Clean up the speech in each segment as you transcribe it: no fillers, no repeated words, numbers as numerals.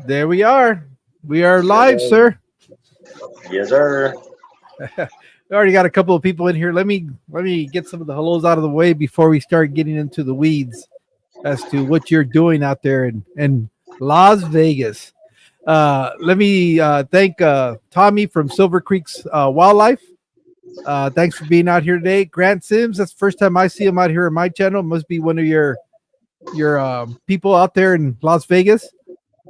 There we are. We are Yes, live, sir. sir. Yes, sir. We already got a couple of people in here. Let me get some of the hellos out of the way before we start getting into the weeds as to what you're doing out there in Las Vegas. Let me thank Tommy from Silver Creek's Wildlife. Thanks for being out here today. Grant Sims, that's the first time I see him out here in my channel. Must be one of your people out there in Las Vegas.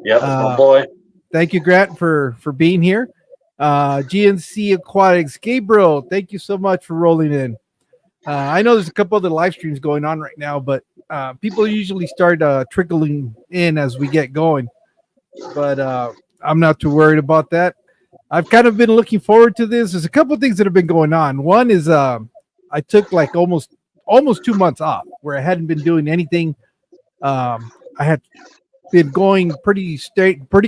Yep, that's my Uh, boy. Thank you, Grant, for being here. GNC Aquatics, Gabriel, thank you so much for rolling in. I know there's a couple other live streams going on right now, but people usually start trickling in as we get going. But I'm not too worried about that. I've kind of been looking forward to this. There's a couple of things that have been going on. One is I took like almost 2 months off where I hadn't been doing anything. I had been going pretty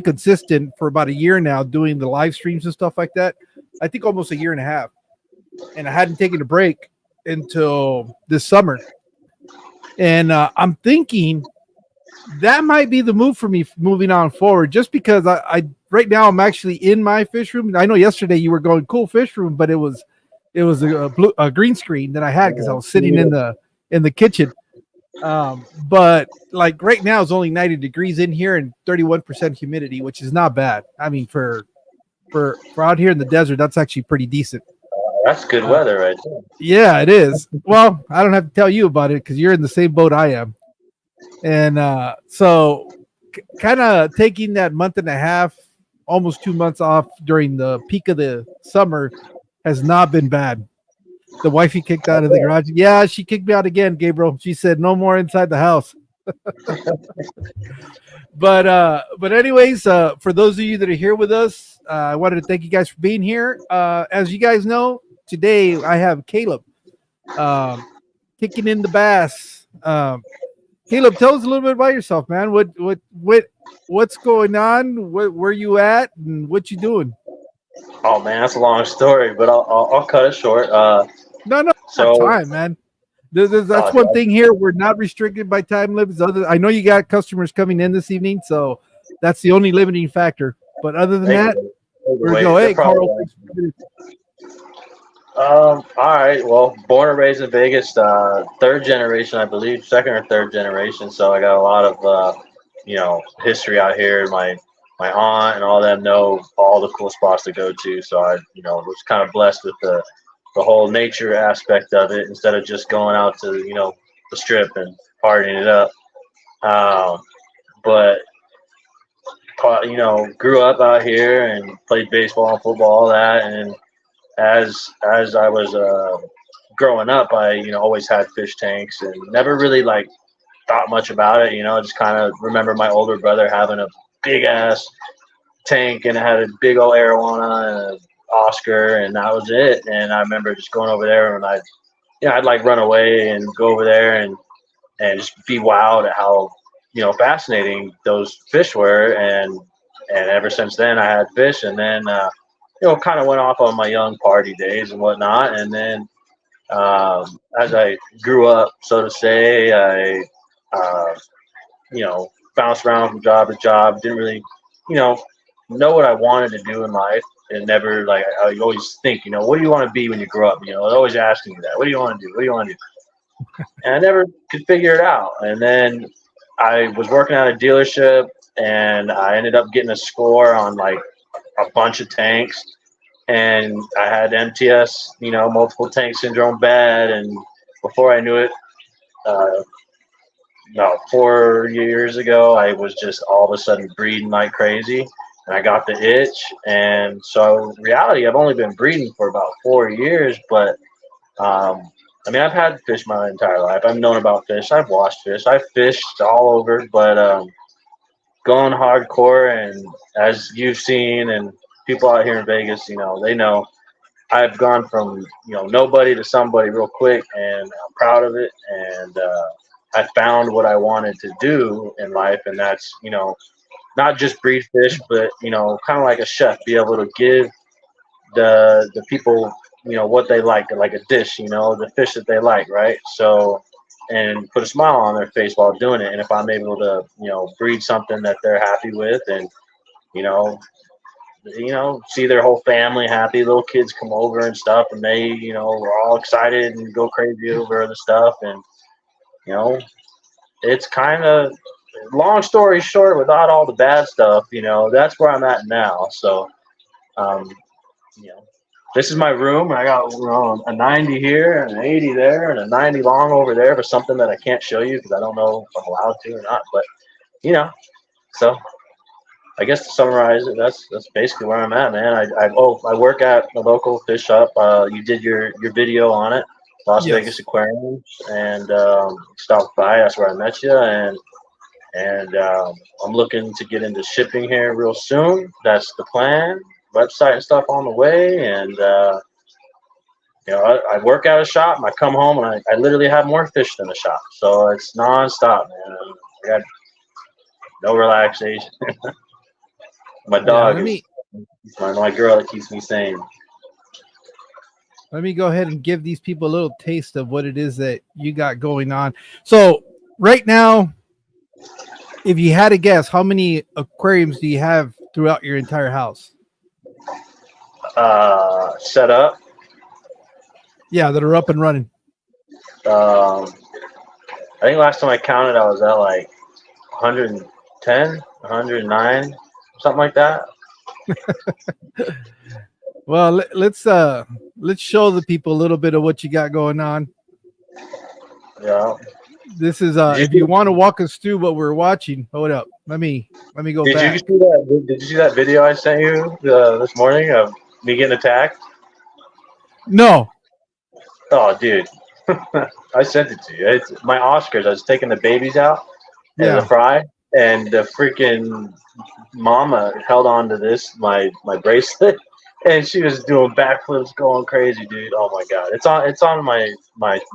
consistent for about a year now, doing the live streams and stuff like that. I think almost a year and a half, and I hadn't taken a break until this summer. And I'm thinking that might be the move for me moving on forward, just because I right now I'm actually in my fish room. I know yesterday you were going cool fish room, but it was a green screen that I had because I was sitting in the kitchen. But like right now it's only 90 degrees in here and 31% humidity, which is not bad. I mean, for out here in the desert, that's actually pretty decent. That's good Uh, weather right there. yeah, it is. Well, I don't have to tell you about it because you're in the same boat I am. And so kind of taking that month and a half, almost 2 months off during the peak of the summer has not been bad. The wifey kicked out of the garage. Yeah, she kicked me out again, Gabriel. She said no more inside the house. But anyways, for those of you that are here with us, I wanted to thank you guys for being here. As you guys know, today I have Caleb um, kicking in the bass. Caleb, tell us a little bit about yourself, man. What's going on? Where you at, and what you doing? Oh man, that's a long story, but I'll cut it short. No, not So time, man. That's uh, one thing here. We're not restricted by time limits. I know you got customers coming in this evening, so that's the only limiting factor. But other than they can that, we're wait. go. They're Hey, probably Carl. right. All right. Well, born and raised in Vegas, third generation, I believe, second or third generation. So I got a lot of history out here. My aunt and all them know all the cool spots to go to. So I was kind of blessed with the whole nature aspect of it instead of just going out to the strip and partying it up. Um, but grew up out here and played baseball and football, all that, and as I was growing up, I always had fish tanks and never really like thought much about it. I just kind of remember my older brother having a big ass tank and it had a big old arowana and a Oscar, and that was it. And I remember just going over there and I'd like run away and go over there and just be wowed at how fascinating those fish were. And ever since then, I had fish, and then kind of went off on my young party days and whatnot. And then as I grew up, so to say, I bounced around from job to job. Didn't really, you know, know what I wanted to do in life, and never like I always think, what do you want to be when you grow up? They're always asking me that. What do you want to do? What do you want to do? And I never could figure it out. And then I was working at a dealership, and I ended up getting a score on like a bunch of tanks, and I had MTS, multiple tank syndrome bad, and before I knew it, uh, about 4 years ago, I was just all of a sudden breeding like crazy, and I got the itch. And so, reality, I've only been breeding for about 4 years, but um, I mean, I've had fish my entire life. I've known about fish. I've watched fish. I've fished all over, but going hardcore, and as you've seen, and people out here in Vegas, they know I've gone from nobody to somebody real quick, and I'm proud of it. And I found what I wanted to do in life, and that's not just breed fish, but kind of like a chef, be able to give the people what they like a dish, the fish that they like, right? So and put a smile on their face while doing it. And if I'm able to breed something that they're happy with and see their whole family happy, little kids come over and stuff, and they, we're all excited and go crazy over the stuff. And, it's kind of, long story short, without all the bad stuff, that's where I'm at now. So, um, you know, this is my room. I got a 90 here and an 80 there and a 90 long over there for something that I can't show you because I don't know if I'm allowed to or not. But, so I guess to summarize it, that's basically where I'm at, man. I work at a local fish shop. You did your video on it, Las Yes. Vegas Aquarium, and stopped by. That's where I met you, and I'm looking to get into shipping here real soon. That's the plan. Website and stuff on the way, and I work at a shop and I come home and I literally have more fish than a shop, so it's nonstop, man. I got no relaxation. My dog is my girl that keeps me sane. Let me go ahead and give these people a little taste of what it is that you got going on. So right now, if you had to guess, how many aquariums do you have throughout your entire house? Set up. Yeah, that are up and running. I think last time I counted, I was at like 110, 109, something like that. Well, let's show the people a little bit of what you got going on. Yeah. This is if you want to walk us through what we're watching. Hold up. Let me go back. Did you see that video I sent you this morning of me getting attacked? No. Oh, dude. I sent it to you. It's my Oscars. I was taking the babies out and the fry, and the freaking mama held on to this my bracelet, and she was doing backflips, going crazy, dude. Oh my god, it's on my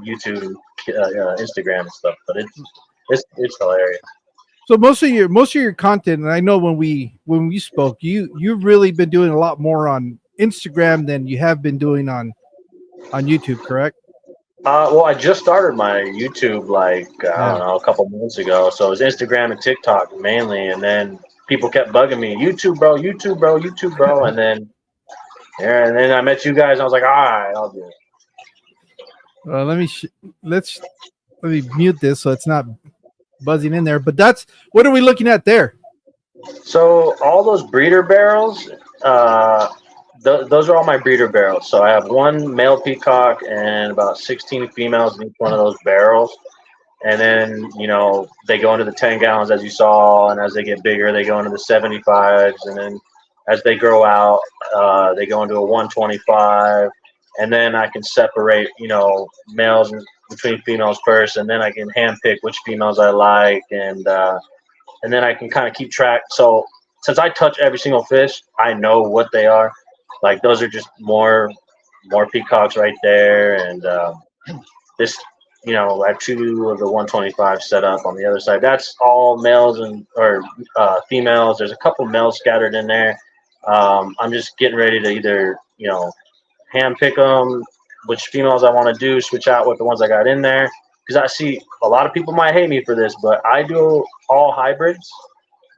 YouTube, Instagram and stuff, but it's hilarious. So most of your content, and I know when we spoke, you've really been doing a lot more on Instagram than you have been doing on YouTube, correct? Well, I just started my YouTube I don't know, a couple months ago. So it was Instagram and TikTok mainly, and then people kept bugging me, YouTube bro, YouTube bro, YouTube bro, and then I met you guys. And I was like, all right, I'll do it. Let me mute this so it's not buzzing in there. But what are we looking at there? So all those breeder barrels, those are all my breeder barrels. So I have one male peacock and about 16 females in each one of those barrels. And then, they go into the 10 gallons as you saw. And as they get bigger, they go into the 75s. And then as they grow out, they go into a 125. And then I can separate, males between females first. And then I can handpick which females I like. And then I can kind of keep track. So since I touch every single fish, I know what they are. Like those are just more peacocks right there, and this, I have two of the 125 set up on the other side. That's all males or females. There's a couple males scattered in there. I'm just getting ready to either hand pick them, which females I want to do, switch out with the ones I got in there. Because I see a lot of people might hate me for this, but I do all hybrids.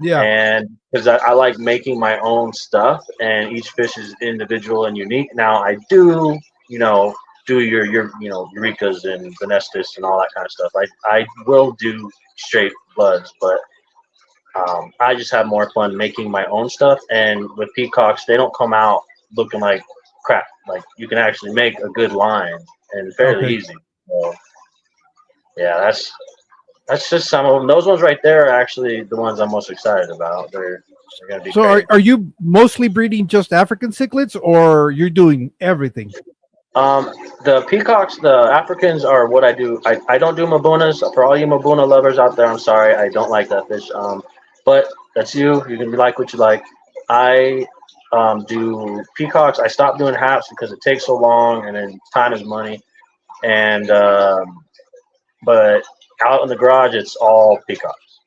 Yeah. And because I like making my own stuff, and each fish is individual and unique. Now I do, do your Eureka's and Venestus and all that kind of stuff. I will do straight bloods, but I just have more fun making my own stuff. And with peacocks, they don't come out looking like crap. Like you can actually make a good line and fairly easy. So, yeah, that's just some of them. Those ones right there are actually the ones I'm most excited about. They're going to be. So are you mostly breeding just African cichlids, or you're doing everything? The peacocks, the Africans are what I do. I don't do Mabunas. For all you Mabuna lovers out there, I'm sorry, I don't like that fish. But that's you. You can like what you like. I do peacocks. I stopped doing haps because it takes so long, and then time is money. And but out in the garage, it's all peacocks.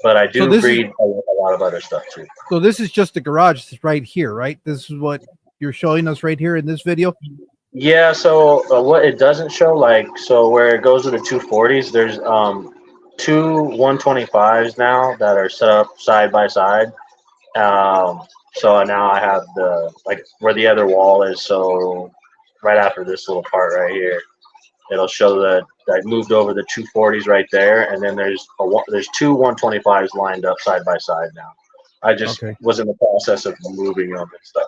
But I do breed a lot of other stuff too. So this is just the garage. It's right here, right? This is what you're showing us right here in this video. Yeah. So what it doesn't show, where it goes to the 240s, there's two 125s now that are set up side by side, So now I have the like where the other wall is. So right after this little part right here, it'll show that I moved over the 240s right there, and then there's two 125s lined up side by side now. I just Okay. was in the process of moving them and stuff.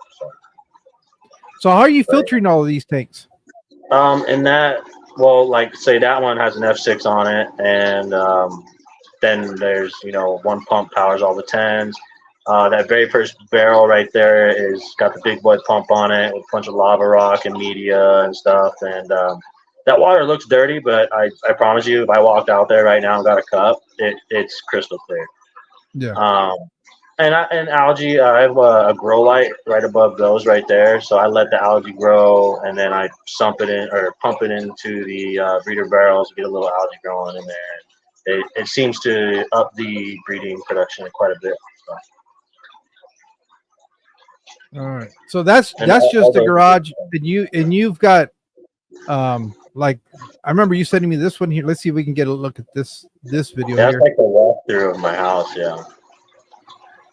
So how are you filtering all of these tanks? And that, well, like say that one has an F6 on it, and then there's one pump powers all the tens. That very first barrel right there is got the big boy pump on it with a bunch of lava rock and media and stuff. And that water looks dirty, but I promise you, if I walked out there right now and got a cup, it's crystal clear. Yeah. And algae, I have a grow light right above those right there. So I let the algae grow, and then I pump it into the breeder barrels, get a little algae growing in there. It seems to up the breeding production quite a bit. So. All right. So that's And just the garage, and you've got like I remember you sending me this one here. Let's see if we can get a look at this video that's here. like the walkthrough of my house. Yeah.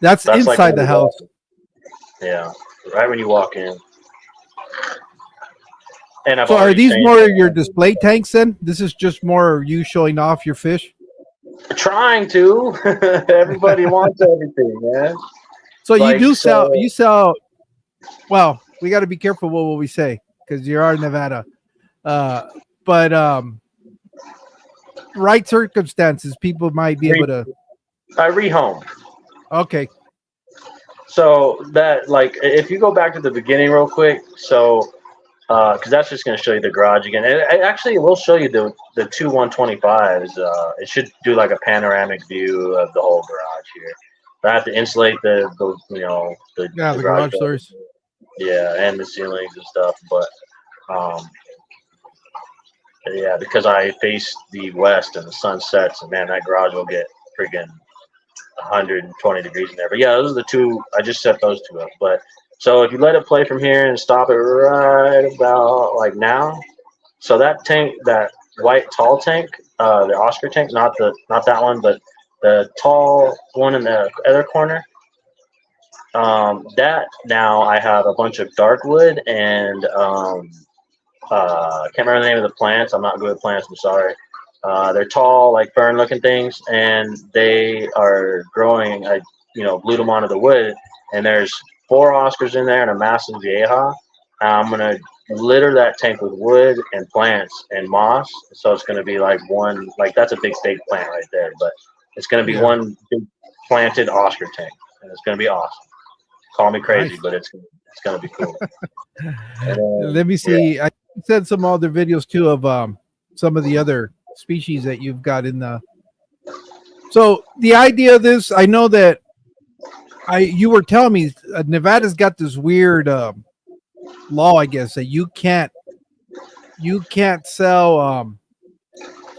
That's inside like the house. Yeah, right when you walk in. And So are these more of your display tanks then? This is just more you showing off your fish? Trying to. Everybody wants everything, man. So you do sell well, we got to be careful what we say because you are in Nevada. But right circumstances, people might be able to. I rehome. Okay. So that, like, if you go back to the beginning real quick, so because that's just going to show you the garage again. It actually will show you the two 125s. It should do like a panoramic view of the whole garage here. But I have to insulate the garage doors. Yeah, and the ceilings and stuff. But yeah, because I face the west and the sun sets, and man, that garage will get freaking 120 degrees in there. But yeah, those are the two. I just set those two up. But so if you let it play from here and stop it right about like now, so that tank, that white tall tank, the Oscar tank, not that one, but the tall one in the other corner. That now I have a bunch of dark wood and I can't remember the name of the plants. I'm not good with plants. I'm sorry. They're tall, like fern-looking things, and they are growing. I glued them onto the wood, and there's 4 Oscars in there and a massive vieja. I'm gonna litter that tank with wood and plants and moss, so it's gonna be like one, like that's a big fake plant right there, but it's gonna be one big planted Oscar tank, and it's gonna be awesome. Call me crazy, but it's gonna be cool. Let me see. Yeah. I said some other videos too of some of the other species that you've got in the. So the idea of this, I know that you were telling me Nevada's got this weird law, I guess, that you can't sell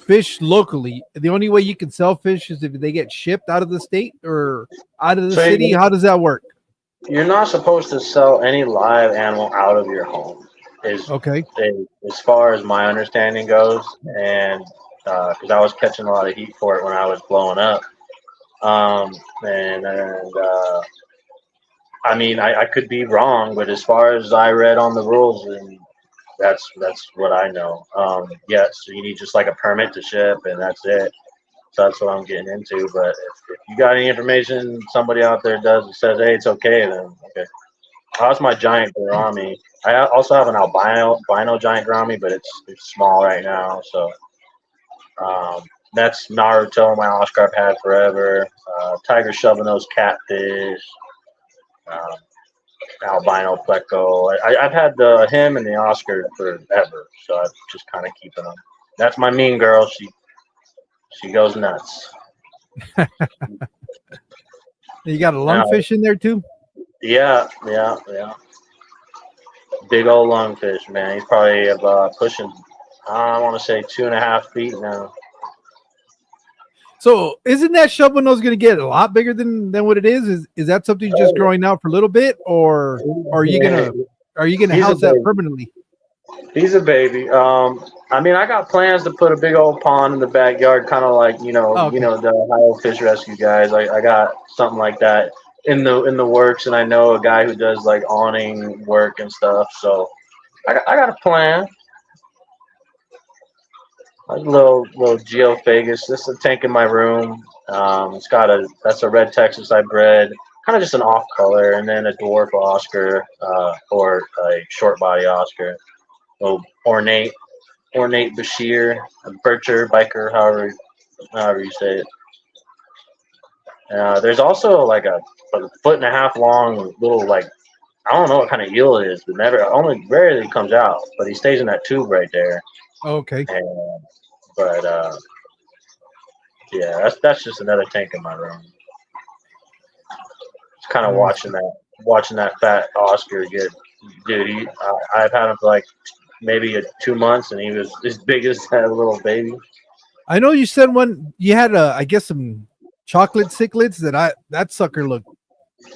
fish locally. The only way you can sell fish is if they get shipped out of the state or out of the city. How does that work? You're not supposed to sell any live animal out of your home. Okay. As far as my understanding goes, and because I was catching a lot of heat for it when I was blowing up, I mean, I could be wrong, but as far as I read on the rules, and that's what I know. Yeah, so you need just like a permit to ship, and that's it. So that's what I'm getting into. But if you got any information, somebody out there does that says, hey, it's okay, then okay. That's my giant gourami. I also have an albino giant gourami, but it's small right now. So that's Naruto, my Oscar I've had forever. Tiger shovel-nosed catfish. Albino pleco. I've had him and the Oscar forever, so I'm just kind of keeping them. That's my mean girl. She goes nuts. You got a lungfish in there too? Yeah. Big old lungfish, man. He's probably pushing, I want to say 2.5 feet now. So isn't that shovel nose going to get a lot bigger than what it is? Is that something just growing out for a little bit, or are you gonna house that permanently? He's a baby. I mean, I got plans to put a big old pond in the backyard, kind of like the Ohio Fish Rescue guys. I got something like that. in the works, and I know a guy who does like awning work and stuff. So I got a plan. A little geophagus. This is a tank in my room. It's got that's a red Texas I bred, kind of just an off color, and then a dwarf Oscar or a short body Oscar, little ornate Bashir, a Bircher, Biker, however you say it. There's also like a foot and a half long little like I don't know what kind of eel it is, but never only rarely comes out. But he stays in that tube right there. Okay. And, but yeah, that's just another tank in my room. Just kind of watching that fat Oscar get, dude. I've had him for like maybe 2 months, and he was as big as that little baby. I know you said one. You had I guess some chocolate cichlids that sucker looked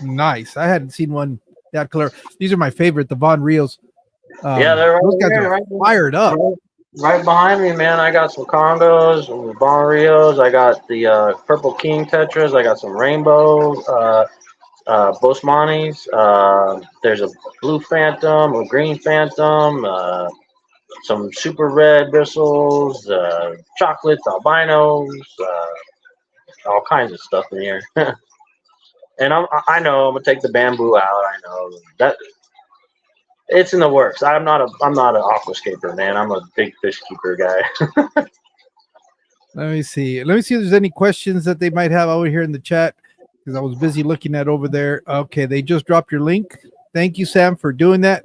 nice. I hadn't seen one that color. These are my favorite, the Von Rios. Yeah, they're those guys are fired up. Right behind me, man. I got some Congos, some Bon Rios. I got the Purple King Tetras. I got some Rainbow Bosmanis. There's a Blue Phantom, a Green Phantom, some Super Red bristles, chocolates, albinos, all kinds of stuff in here. And I know I'm gonna take the bamboo out. I know that it's in the works. I'm not an aquascaper, man. I'm a big fish keeper guy. Let me see if there's any questions that they might have over here in the chat, because I was busy looking at over there. Okay, they just dropped your link. Thank you, Sam, for doing that.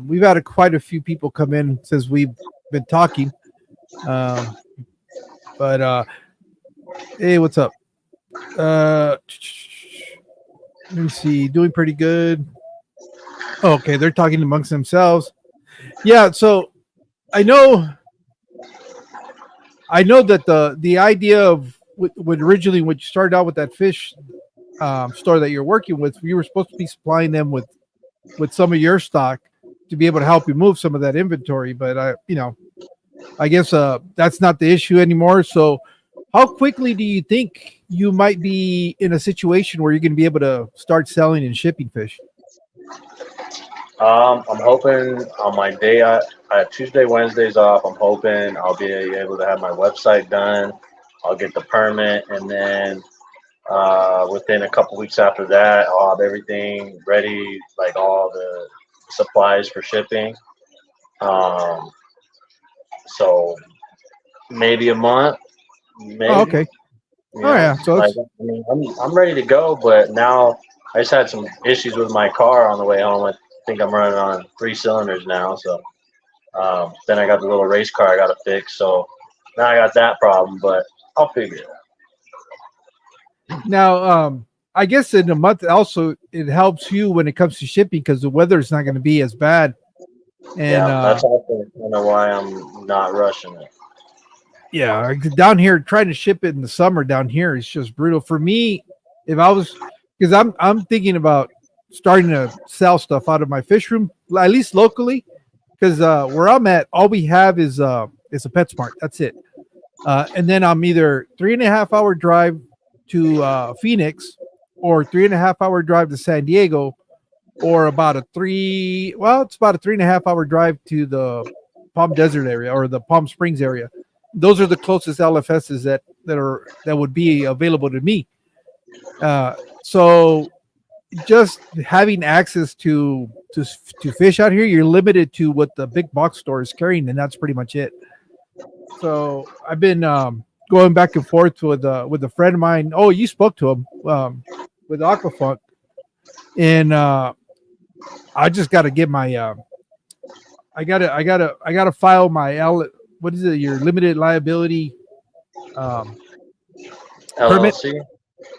We've had quite a few people come in since we've been talking. But hey, what's up? Let me see. Doing pretty good. Okay, they're talking amongst themselves. Yeah, so I know that the idea of when originally when you started out with that fish store that you're working with, you were supposed to be supplying them with some of your stock to be able to help you move some of that inventory. But I guess that's not the issue anymore. So how quickly do you think you might be in a situation where you're going to be able to start selling and shipping fish? I'm hoping on my day, I have Tuesday, Wednesdays off. I'm hoping I'll be able to have my website done. I'll get the permit, and then within a couple weeks after that, I'll have everything ready, like all the supplies for shipping. So maybe a month. Maybe. Oh, okay. Yeah. So like, I mean, I'm ready to go, but now I just had some issues with my car on the way home. I think I'm running on 3 cylinders now. So then I got the little race car I got to fix. So now I got that problem, but I'll figure it out. Now, I guess in a month also it helps you when it comes to shipping because the weather is not going to be as bad. And that's also kind of why I'm not rushing it. Yeah, down here trying to ship it in the summer down here is just brutal for me. If I was, because I'm thinking about starting to sell stuff out of my fish room, at least locally, because where I'm at, all we have is a PetSmart. That's it. And then I'm either 3.5 hour drive to Phoenix or 3.5 hour drive to San Diego, or about it's about a 3.5 hour drive to the Palm Desert area or the Palm Springs area. Those are the closest LFSs that would be available to me. So just having access to fish out here, you're limited to what the big box store is carrying, and that's pretty much it. So I've been going back and forth with a friend of mine. Oh, you spoke to him with Aquafunk, and I just got to get my I gotta file my what is it? Your limited liability permit?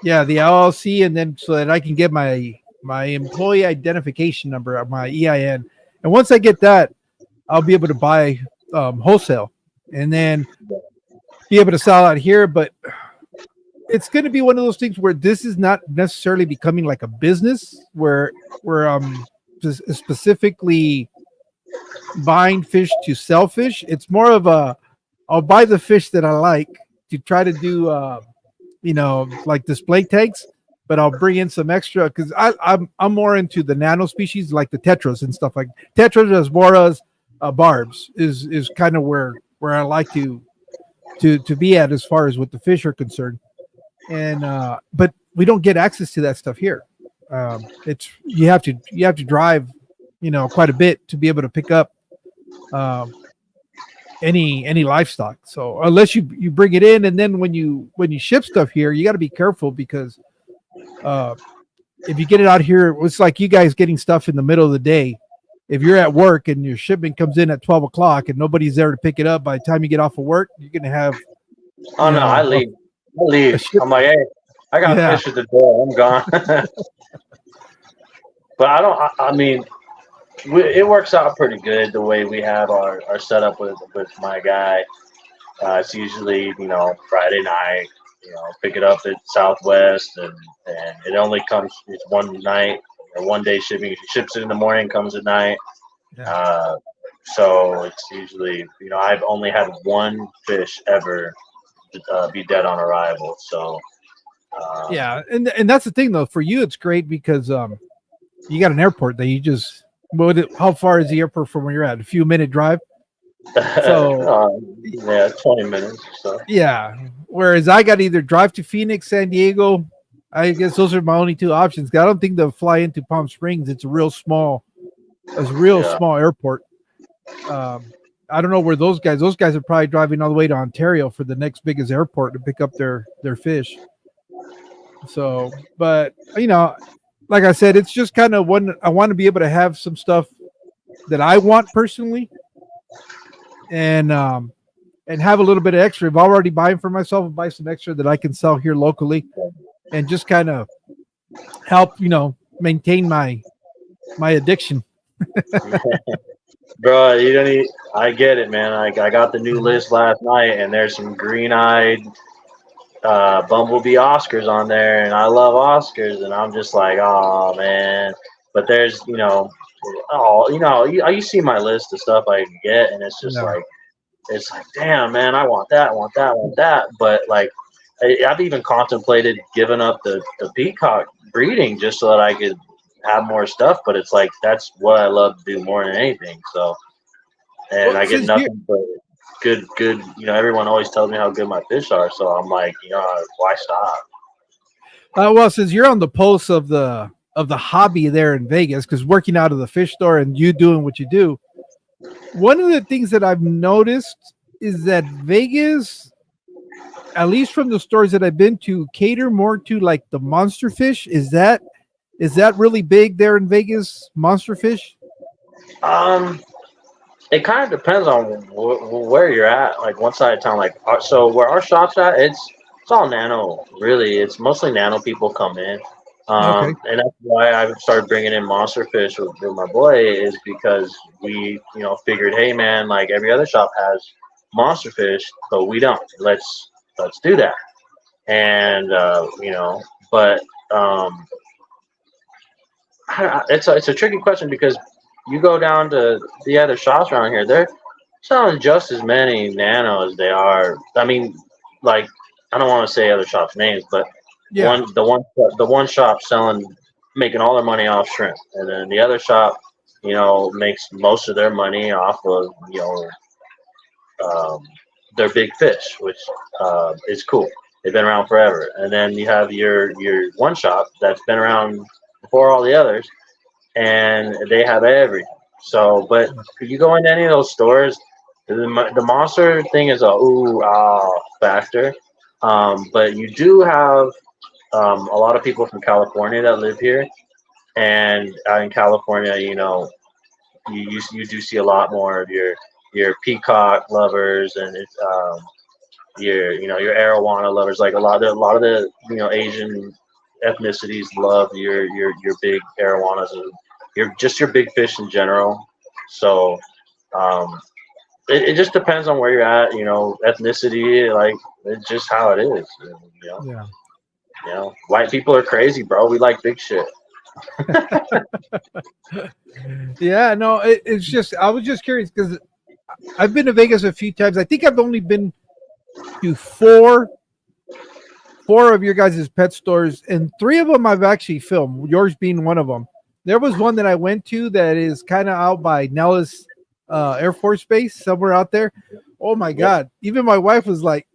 Yeah, the LLC, and then so that I can get my employee identification number, my EIN, and once I get that, I'll be able to buy wholesale, and then be able to sell out here. But it's going to be one of those things where this is not necessarily becoming like a business where specifically buying fish to sell fish. It's more of I'll buy the fish that I like to try to do like display tanks, but I'll bring in some extra because I'm more into the nano species like the tetras and stuff like tetras, asboras, barbs is kind of where I like to be at as far as what the fish are concerned. And but we don't get access to that stuff here. It's you have to drive, quite a bit to be able to pick up any livestock. So unless you bring it in, and then when you ship stuff here, you got to be careful because if you get it out here, it's like you guys getting stuff in the middle of the day. If you're at work and your shipment comes in at 12 o'clock and nobody's there to pick it up, by the time you get off of work, you're gonna have. Oh no, I leave. I'm like, hey, I got fish at the door. I'm gone. But I don't. I mean, it works out pretty good the way we have our setup with my guy. It's usually Friday night. Pick it up at Southwest, and it only comes. It's one night or one day shipping. He ships it in the morning, comes at night. Yeah. So it's usually I've only had one fish ever be dead on arrival. So yeah, and that's the thing though. For you, it's great because you got an airport that you just. How far is the airport from where you're at? A few minute drive. So yeah, 20 minutes or so. Yeah. Whereas I got to either drive to Phoenix, San Diego. I guess those are my only two options. I don't think they'll fly into Palm Springs. It's a real small airport. I don't know where those guys are probably driving all the way to Ontario for the next biggest airport to pick up their fish. So, but like I said, it's just kind of I want to be able to have some stuff that I want personally, and have a little bit of extra. If I'm already buying for myself, I'll buy some extra that I can sell here locally, and just kind of help maintain my addiction. Bro, I get it, man. I got the new list last night, and there's some green-eyed bumblebee Oscars on there, and I love Oscars, and I'm just like, oh man. But there's you see my list of stuff I can get, and it's just it's like, damn man, I want that. But like I've even contemplated giving up the peacock breeding just so that I could have more stuff, but it's like that's what I love to do more than anything. So and I get nothing but good everyone always tells me how good my fish are, so I'm like, why stop? Well, since you're on the pulse of the hobby there in Vegas, because working out of the fish store and you doing what you do, one of the things that I've noticed is that Vegas, at least from the stores that I've been to, cater more to like the monster fish. Is that really big there in Vegas, monster fish? It kind of depends on where you're at. Like one side of town, so where our shop's at, it's all nano. Really, it's mostly nano people come in, and that's why I started bringing in monster fish with my boy. Is because we figured, hey man, like every other shop has monster fish, but we don't. Let's do that. And but it's a tricky question because you go down to the other shops around here, they're selling just as many nano as they are. I mean, like, I don't want to say other shops' names, but the one shop making all their money off shrimp, and then the other shop, makes most of their money off of their big fish, which is cool. They've been around forever. And then you have your one shop that's been around before all the others, and they have everything. So, but if you go into any of those stores, the monster thing is a factor. But you do have a lot of people from California that live here, and out in California, you do see a lot more of your peacock lovers, and it's your arowana lovers. Like a lot of the Asian ethnicities love your big arowanas and your big fish in general. So it just depends on where you're at, ethnicity, like it's just how it is. White people are crazy, bro. We like big shit. Yeah, no, it's just I was just curious because I've been to Vegas a few times. I think I've only been to four 4 of your guys' pet stores, and 3 of them I've actually filmed, yours being one of them. There was one that I went to that is kind of out by Nellis Air Force Base, somewhere out there. Oh my Yep. God. Even my wife was like,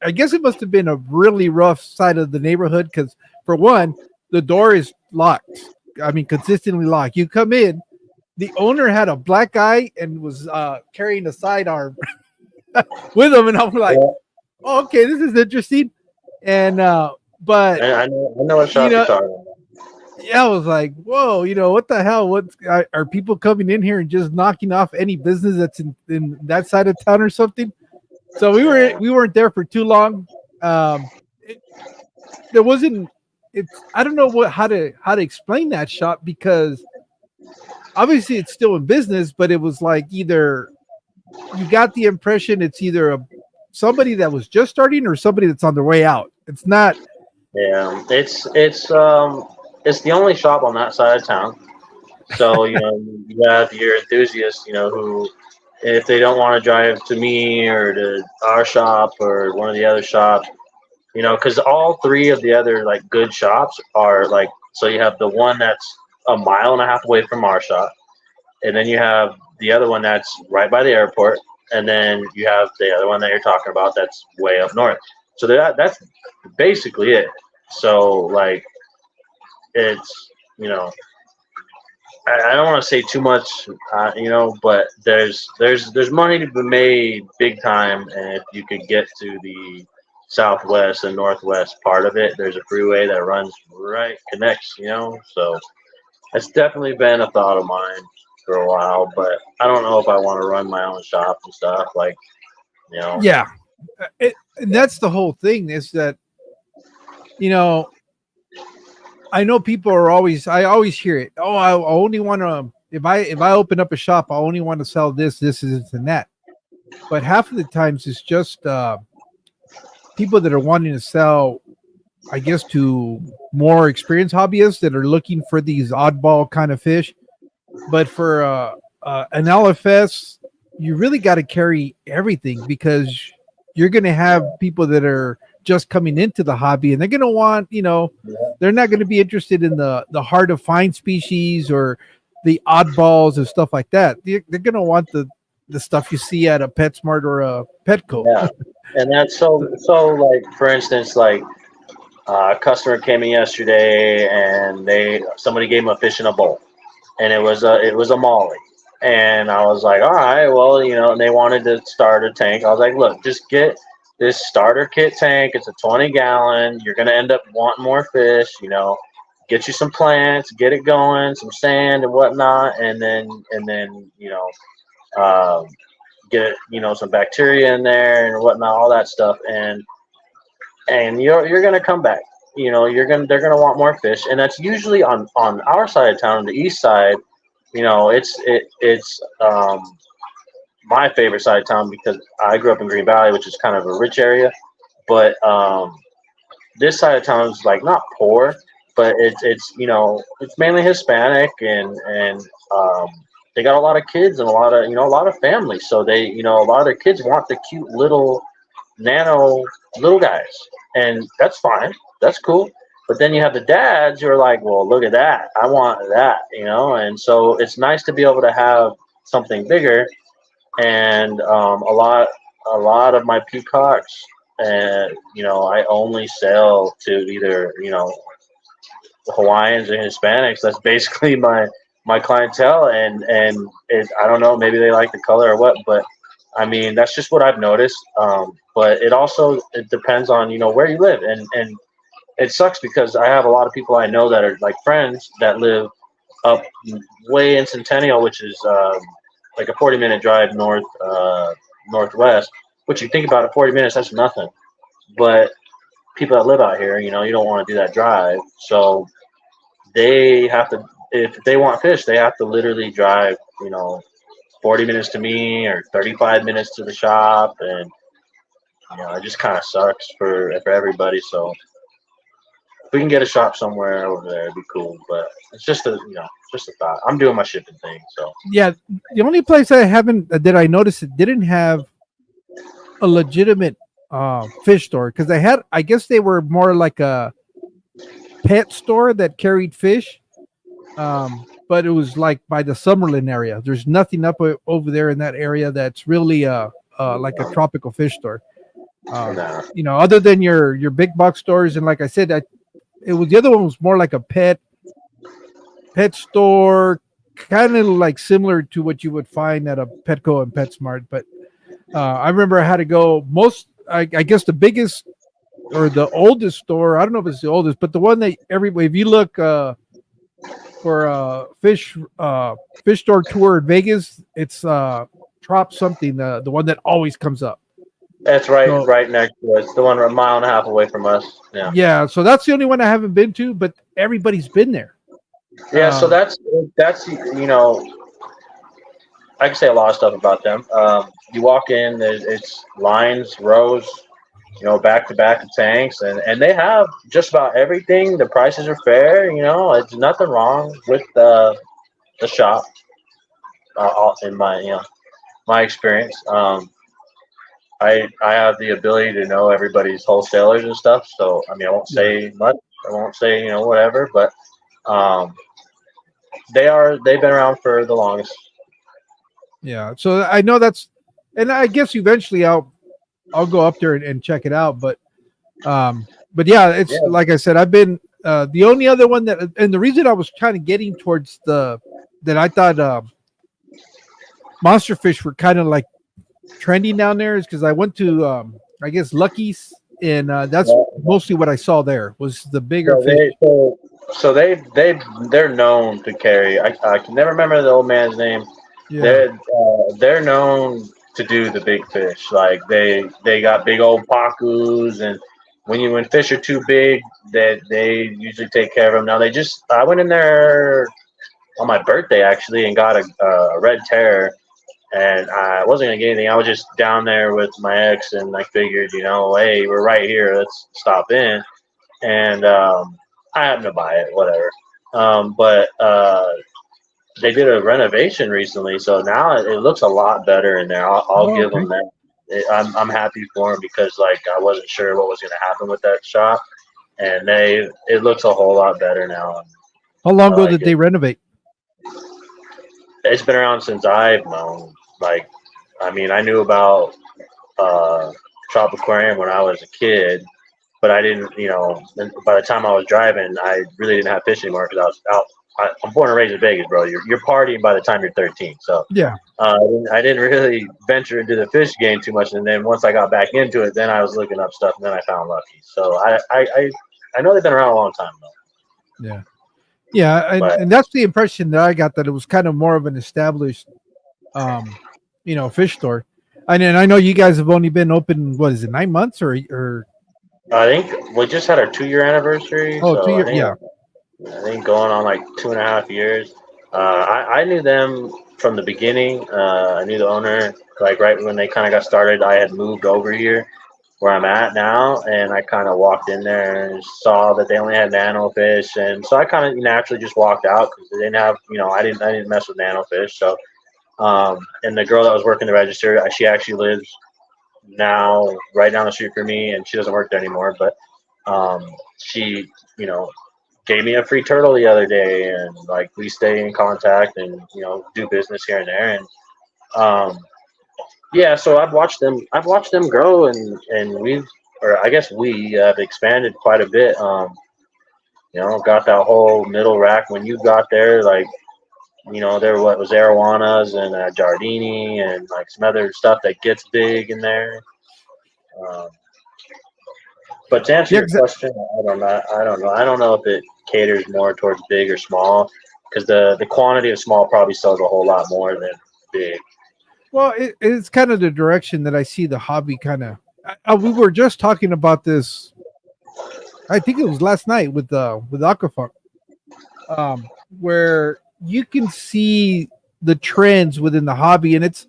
I guess it must have been a really rough side of the neighborhood because, for one, the door is locked. I mean, consistently locked. You come in, the owner had a black eye and was carrying a sidearm with him. And I'm like, Yeah. oh, okay, this is interesting. And, but, I know what shop you you're know, talking about. yeah, I was like, whoa, what the hell? Are people coming in here and just knocking off any business that's in that side of town or something? So we weren't there for too long. It, there wasn't. It's I don't know how to explain that shop because obviously it's still in business, but it was like either you got the impression it's either somebody that was just starting or somebody that's on their way out. It's not. Yeah, it's the only shop on that side of town. So you have your enthusiasts, who if they don't want to drive to me or to our shop or one of the other shops, because all 3 of the other like good shops are like, so you have the one that's a mile and a half away from our shop, and then you have the other one that's right by the airport, and then you have the other one that you're talking about that's way up north. So that's basically it. So like it's I don't want to say too much, but there's money to be made big time, and if you could get to the southwest and northwest part of it, there's a freeway that runs right connects, so it's definitely been a thought of mine for a while, but I don't know if I want to run my own shop and stuff like, you know. Yeah, and that's the whole thing. Is that you know I know people are always. I always hear it. Oh, I only want to. If I open up a shop, I only want to sell this, and that. But half of the times, it's just people that are wanting to sell. I guess to more experienced hobbyists that are looking for these oddball kind of fish. But for an LFS, you really got to carry everything because you're going to have people that are just coming into the hobby and they're going to want, they're not going to be interested in the hard to find species or the oddballs and stuff like that. They're going to want the stuff you see at a PetSmart or a Petco. Yeah, and that's so like for instance, like a customer came in yesterday and somebody gave him a fish in a bowl, and it was a molly, and I was like, all right, well, and they wanted to start a tank. I was like, look, just get this starter kit tank. It's a 20-gallon. You're gonna end up wanting more fish. Get you some plants, get it going, some sand and whatnot, and then um, get some bacteria in there and whatnot, all that stuff, and you're gonna come back. They're gonna want more fish, and that's usually on our side of town, the east side. It's my favorite side of town because I grew up in Green Valley, which is kind of a rich area, but this side of town is like not poor, but it's mainly Hispanic and they got a lot of kids and a lot of families. So a lot of their kids want the cute little nano little guys, and that's fine, that's cool. But then you have the dads who are like, well, look at that, I want that, and so it's nice to be able to have something bigger. And a lot of my peacocks, and I only sell to either Hawaiians and Hispanics. That's basically my clientele, and I don't know, maybe they like the color or what, but I mean that's just what I've noticed. But it depends on where you live, and it sucks because I have a lot of people I know that are like friends that live up way in Centennial, which is like a 40-minute drive northwest. Which you think about it, 40 minutes, that's nothing. But people that live out here, you don't want to do that drive, so they have to. If they want fish, they have to literally drive, 40 minutes to me or 35 minutes to the shop, and it just kind of sucks for everybody. So if we can get a shop somewhere over there, it'd be cool. But it's just just a thought. I'm doing my shipping thing, so Yeah, the only place I haven't that I noticed it didn't have a legitimate fish store because they had, I guess they were more like a pet store that carried fish. But it was like by the Summerlin area. There's nothing up over there in that area that's really like a tropical fish store. No. Other than your big box stores, and like I said, it was the other one was more like a pet store, kind of like similar to what you would find at a Petco and PetSmart. But I remember I had to go I guess the biggest or the oldest store. I don't know if it's the oldest, but the one that if you look for a fish store tour in Vegas, it's Trop something, the one that always comes up. That's right next to us. The one a mile and a half away from us. Yeah. Yeah, so that's the only one I haven't been to, but everybody's been there. Yeah, so that's I can say a lot of stuff about them. You walk in, it's lines, rows, back to back of tanks, and they have just about everything. The prices are fair. It's nothing wrong with the shop. In my experience, I have the ability to know everybody's wholesalers and stuff. So I won't say much. I won't say whatever, but they've been around for the longest. Yeah, so I know and I guess eventually I'll go up there and check it out. But yeah, it's like I said, I've been the only other one and the reason I was kind of getting towards that I thought monster fish were kind of like trending down there is because I went to I guess Lucky's, and that's mostly what I saw there was the bigger fish. So they're known to carry. I can never remember the old man's name. Yeah. They're known to do the big fish. Like they got big old pacus, and when fish are too big, that they usually take care of them. Now I went in there on my birthday actually and got a red terror, and I wasn't gonna get anything. I was just down there with my ex, and I figured, hey, we're right here. Let's stop in, and I happened to buy it, whatever. But they did a renovation recently, so now it looks a lot better in there. I'll give them that. I'm happy for them because I wasn't sure what was going to happen with that shop, and it looks a whole lot better now. How long ago did they renovate? It's been around since I've known. I knew about Trop Aquarium when I was a kid, but I didn't, by the time I was driving, I really didn't have fish anymore because I was out. I'm born and raised in Vegas, bro. You're partying by the time you're 13. So yeah, I didn't really venture into the fish game too much. And then once I got back into it, then I was looking up stuff, and then I found Lucky. So I know they've been around a long time though. Yeah, and that's the impression that I got, that it was kind of more of an established, fish store. And then I know you guys have only been open, what is it, 9 months or? I think we just had our 2-year anniversary. Oh, so 2 years, yeah. I think going on 2.5 years. I knew them from the beginning. I knew the owner, right when they kind of got started. I had moved over here where I'm at now, and I kind of walked in there and saw that they only had nano fish, and so I kind of naturally just walked out because they didn't have, I didn't mess with nano fish. So, and the girl that was working the register, she actually lives now right down the street from me, and she doesn't work there anymore, but she, gave me a free turtle the other day, and we stay in contact and do business here and there, and so I've watched them grow, and we have expanded quite a bit. Got that whole middle rack when you got there, there was arowanas and Giardini and some other stuff that gets big in there. But to answer your question, I don't know. I don't know if it caters more towards big or small, because the quantity of small probably sells a whole lot more than big. Well, it's kind of the direction that I see the hobby kind of. We were just talking about this. I think it was last night with Aquafunk, where you can see the trends within the hobby, and it's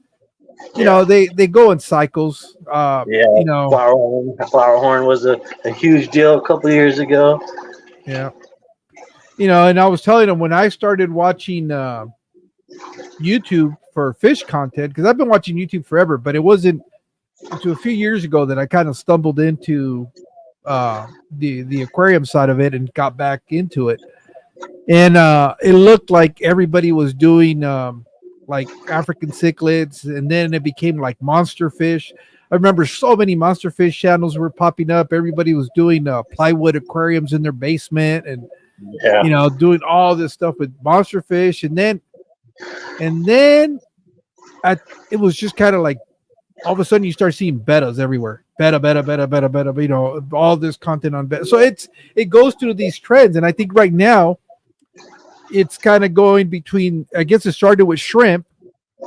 they go in cycles. Flower horn was a huge deal a couple of years ago. Yeah, and I was telling them when I started watching YouTube for fish content, because I've been watching YouTube forever, but it wasn't to a few years ago that I kind of stumbled into the aquarium side of it and got back into it. And it looked like everybody was doing like African cichlids, and then it became like monster fish. I remember so many monster fish channels were popping up. Everybody was doing plywood aquariums in their basement, and Yeah. doing all this stuff with monster fish. And then it was just kind of like all of a sudden you start seeing betas everywhere. Beta. All this content on beta. So it goes through these trends, and I think right now it's kind of going between. I guess it started with shrimp,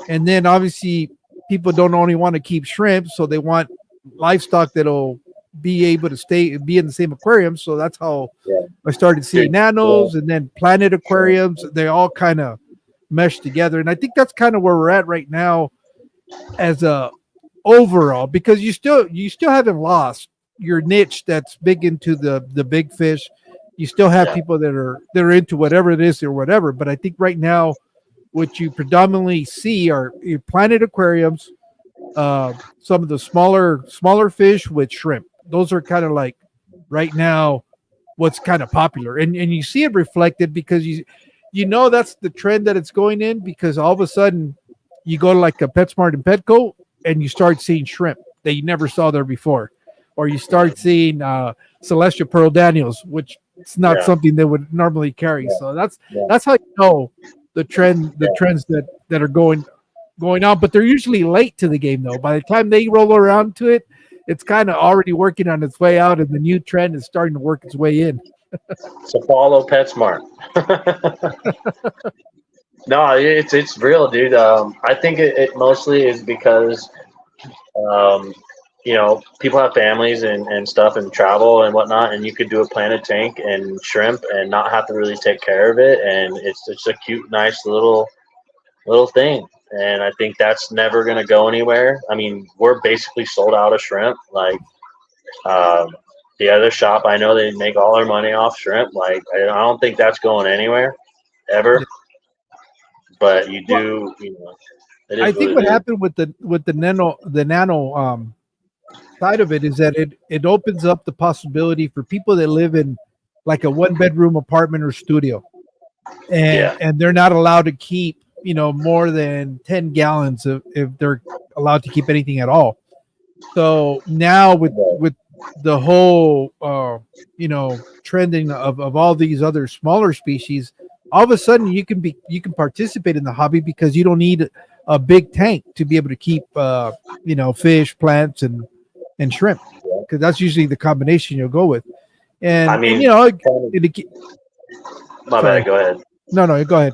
and then obviously people don't only want to keep shrimp, so they want livestock that'll be able to be in the same aquarium. So that's how I started seeing nanos, and then planet aquariums. They all kind of mesh together, and I think that's kind of where we're at right now as a overall, because you still haven't lost your niche that's big into the big fish. You still have people that are into whatever it is or whatever, but I think right now what you predominantly see are your planet aquariums, some of the smaller fish with shrimp. Those are kind of like right now what's kind of popular, and you see it reflected because that's the trend that it's going in, because all of a sudden you go to like a PetSmart and Petco and you start seeing shrimp that you never saw there before, or you start seeing celestial pearl Daniels, which it's not something they would normally carry. So that's how you know the trends that are going on, but they're usually late to the game though. By the time they roll around to it, it's kind of already working on its way out, and the new trend is starting to work its way in. So follow PetSmart. No, it's real, dude. I think it mostly is because people have families and stuff and travel and whatnot, and you could do a planted tank and shrimp and not have to really take care of it, and it's just a cute, nice little thing. And I think that's never going to go anywhere. I mean, we're basically sold out of shrimp. Like the other shop, I know they make all their money off shrimp. Like I don't think that's going anywhere ever. But you do, I think what happened with the nano side of it is that it opens up the possibility for people that live in like a 1-bedroom apartment or studio, and they're not allowed to keep more than 10 gallons if they're allowed to keep anything at all. So now with the whole trending of all these other smaller species, all of a sudden you can participate in the hobby because you don't need a big tank to be able to keep fish, plants, and shrimp, because that's usually the combination you'll go with. And I mean, my bad. Go ahead. No, go ahead.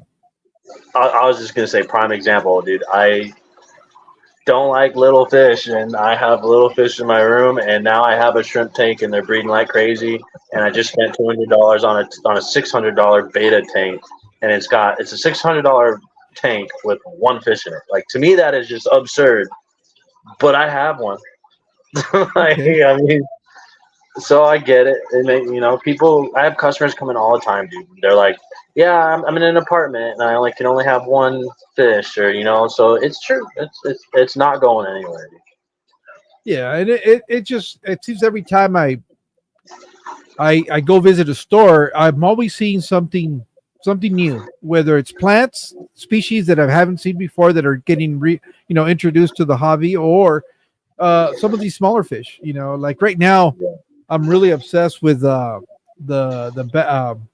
I was just gonna say, prime example, dude. I don't like little fish, and I have little fish in my room, and now I have a shrimp tank, and they're breeding like crazy. And I just spent $200 on a $600 beta tank, and it's a $600 tank with one fish in it. Like, to me, that is just absurd. But I have one. Okay. I mean, so I get it. And people. I have customers come in all the time, dude. They're like, "Yeah, I'm in an apartment and I can only have one fish," or So it's true. It's not going anywhere, dude. Yeah, and it seems every time I go visit a store, I'm always seeing something new, whether it's plants, species that I haven't seen before that are getting introduced to the hobby, or some of these smaller fish. Like right now, I'm really obsessed with the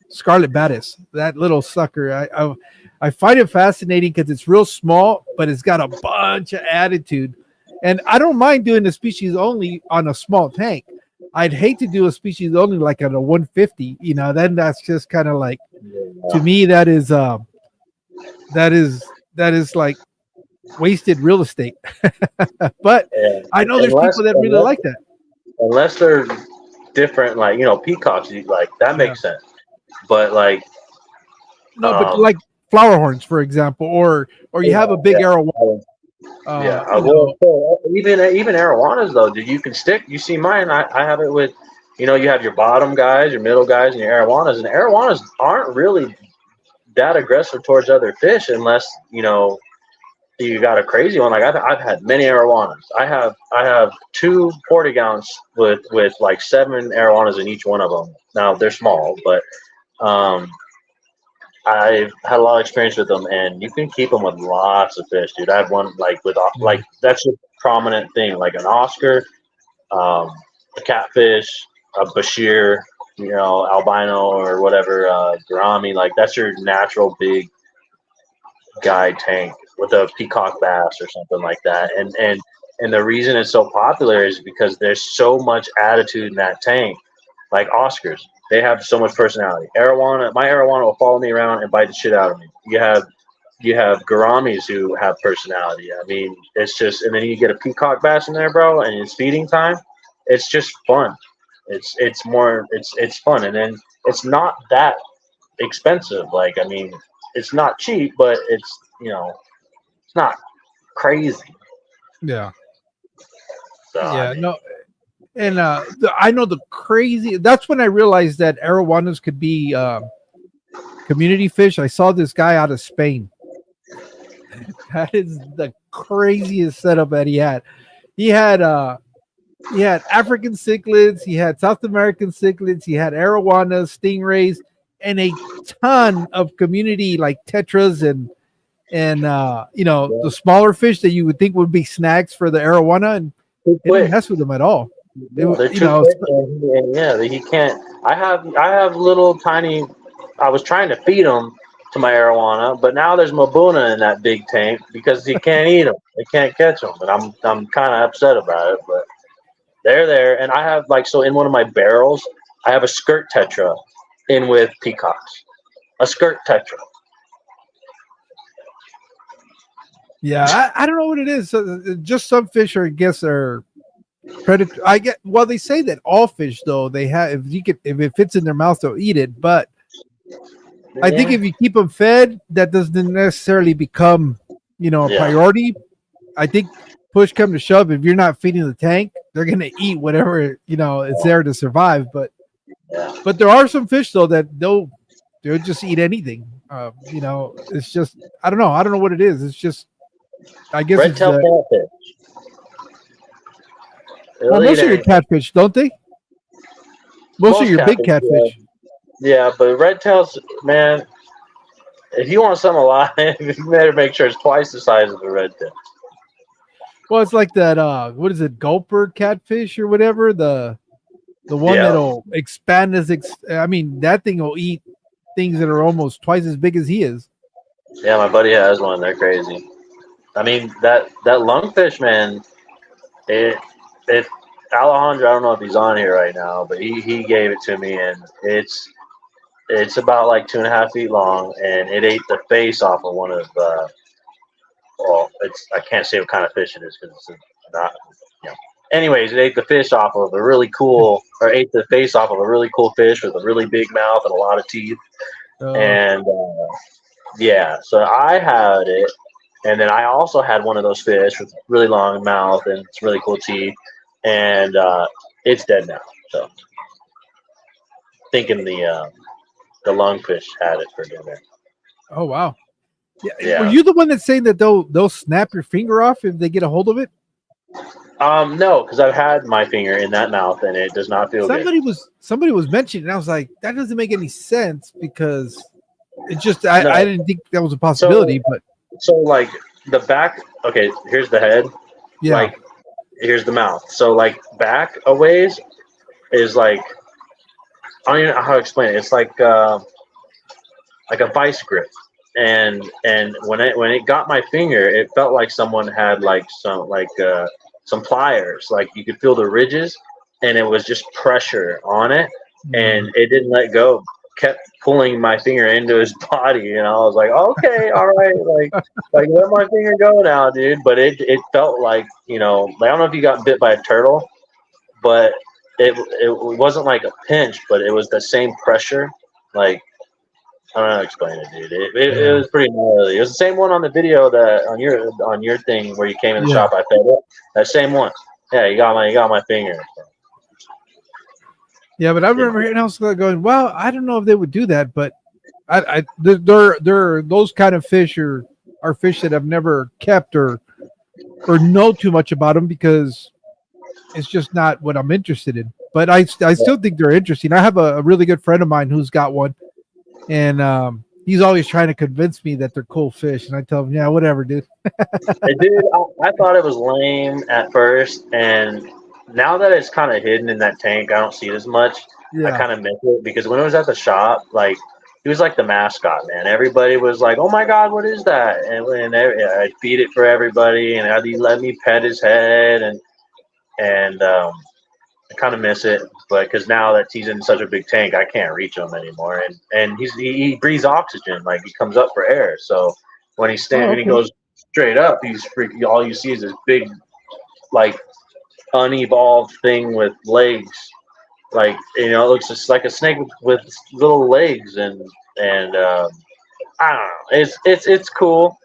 scarlet batis. That little sucker, I find it fascinating because it's real small, but it's got a bunch of attitude. And I don't mind doing the species only on a small tank. I'd hate to do a species only like at a 150. Then that's just kind of like, to me, that is like wasted real estate. But I know there's people that really like that. Unless they're different, like peacocks, like that makes sense. But like but like flower horns, for example, or you have a big arowana. Even arowanas though, dude, you can stick. You see mine. I have it with, you have your bottom guys, your middle guys, and your arowanas. And arowanas aren't really that aggressive towards other fish unless you got a crazy one. Like I've had many arowanas. I have 2 40 gallons with like 7 arowanas in each one of them. Now they're small, but um, I've had a lot of experience with them, and you can keep them with lots of fish, dude. I have one like with Yeah. like that's a prominent thing, like an Oscar, um, a catfish, a Bashir, albino or whatever, gourami. Like that's your natural big guy tank with a peacock bass or something like that. And the reason it's so popular is because there's so much attitude in that tank. Like Oscars, they have so much personality. Arowana, my arowana will follow me around and bite the shit out of me. You have gouramis who have personality. I mean, it's just, and then you get a peacock bass in there, bro, and it's feeding time. It's just fun. It's fun, and then it's not that expensive. Like, I mean, it's not cheap, but it's not crazy. Yeah. So I Yeah. mean, No. And I know the crazy. That's when I realized that arowanas could be community fish. I saw this guy out of Spain. That is the craziest setup that he had. He had African cichlids, he had South American cichlids, he had arowanas, stingrays, and a ton of community like tetras and yeah, the smaller fish that you would think would be snacks for the arowana, and too it didn't quick. mess with them at all. It, Yeah, they're you too know, quick, and yeah, he can't. I have little tiny. I was trying to feed them to my arowana, but now there's Mabuna in that big tank because he can't eat them. They can't catch them, and I'm kind of upset about it. But they're there, and I have like so in one of my barrels, I have a skirt tetra in with peacocks. A skirt tetra. yeah, I don't know what it is. Just some fish are, I guess, are predator. I get. Well, they say that all fish, though, they have. If it fits in their mouth, they'll eat it. But I think Yeah, if you keep them fed, that doesn't necessarily become, a yeah, priority. I think push come to shove, if you're not feeding the tank, they're gonna eat whatever it's there to survive. But yeah. there are some fish though that they'll just eat anything. It's just I don't know. I don't know what it is. It's just I guess Red it's tail catfish. well, They'll eat most of your anything. catfish, don't they? Most of Most your big catfish, yeah. catfish. Yeah, but red tails, man. If you want something alive, you better make sure it's twice the size of a red tail. Well, it's like that. What is it? Gulper catfish or whatever. The one Yeah, that'll expand I mean, that thing will eat things that are almost twice as big as he is. yeah. My buddy has one. They're crazy. I mean that lungfish, man. It Alejandro. I don't know if he's on here right now, but he gave it to me, and it's about like 2.5 feet long, and it ate the face off of one of well, I can't say what kind of fish it is because it's not. Anyways, it ate the fish off of a really cool, or ate the face off of a really cool fish with a really big mouth and a lot of teeth. Uh, And yeah, so I had it, and then I also had one of those fish with really long mouth and it's really cool teeth, and it's dead now. So thinking the lungfish had it for dinner. oh wow. Yeah, were Yeah. you the one that's saying that they'll snap your finger off if they get a hold of it? No, because I've had my finger in that mouth and it does not feel good. Somebody was mentioning, and I was like, that doesn't make any sense because it just I No. didn't think that was a So possibility, but like the back. Okay, here's the head. yeah. Like here's the mouth. So like back a ways is like I don't even know how to explain it. It's like a vice grip, and when it got my finger, it felt like someone had like some pliers. Like you could feel the ridges, and it was just pressure on it, Mm. and it didn't let go. Kept pulling my finger into his body, and I was like, okay, all right, like let my finger go now, dude. But it felt like I don't know if you got bit by a turtle, but it wasn't like a pinch, but it was the same pressure. Like I don't know how to explain it, dude. It Yeah. was pretty gnarly. It was the same one on the video that on your thing where you came in the Yeah. shop. I fed it. That same one. Yeah, you got my finger. Yeah, but I You remember know. hearing else going, well, I don't know if they would do that, but they're those kind of fish are are fish that I've never kept or know too much about them because it's just not what I'm interested in. But I still think they're interesting. I have a really good friend of mine who's got one, and he's always trying to convince me that they're cool fish, and I tell him, yeah, whatever, dude. Dude, I thought it was lame at first, and now that it's kind of hidden in that tank, I don't see it as much. I Yeah. kind of miss it because when it was at the shop, like he was like the mascot, man. Everybody was like, "Oh my God, what is that?" And I feed it for everybody, and he let me pet his head, and I kind of miss it. But because now that he's in such a big tank, I can't reach him anymore, and he breathes oxygen, like he comes up for air. So when he's Oh, standing, when he okay. goes straight up, he's freaking. All you see is this big, like unevolved thing with legs. Like it looks just like a snake with little legs, and I don't know. It's cool.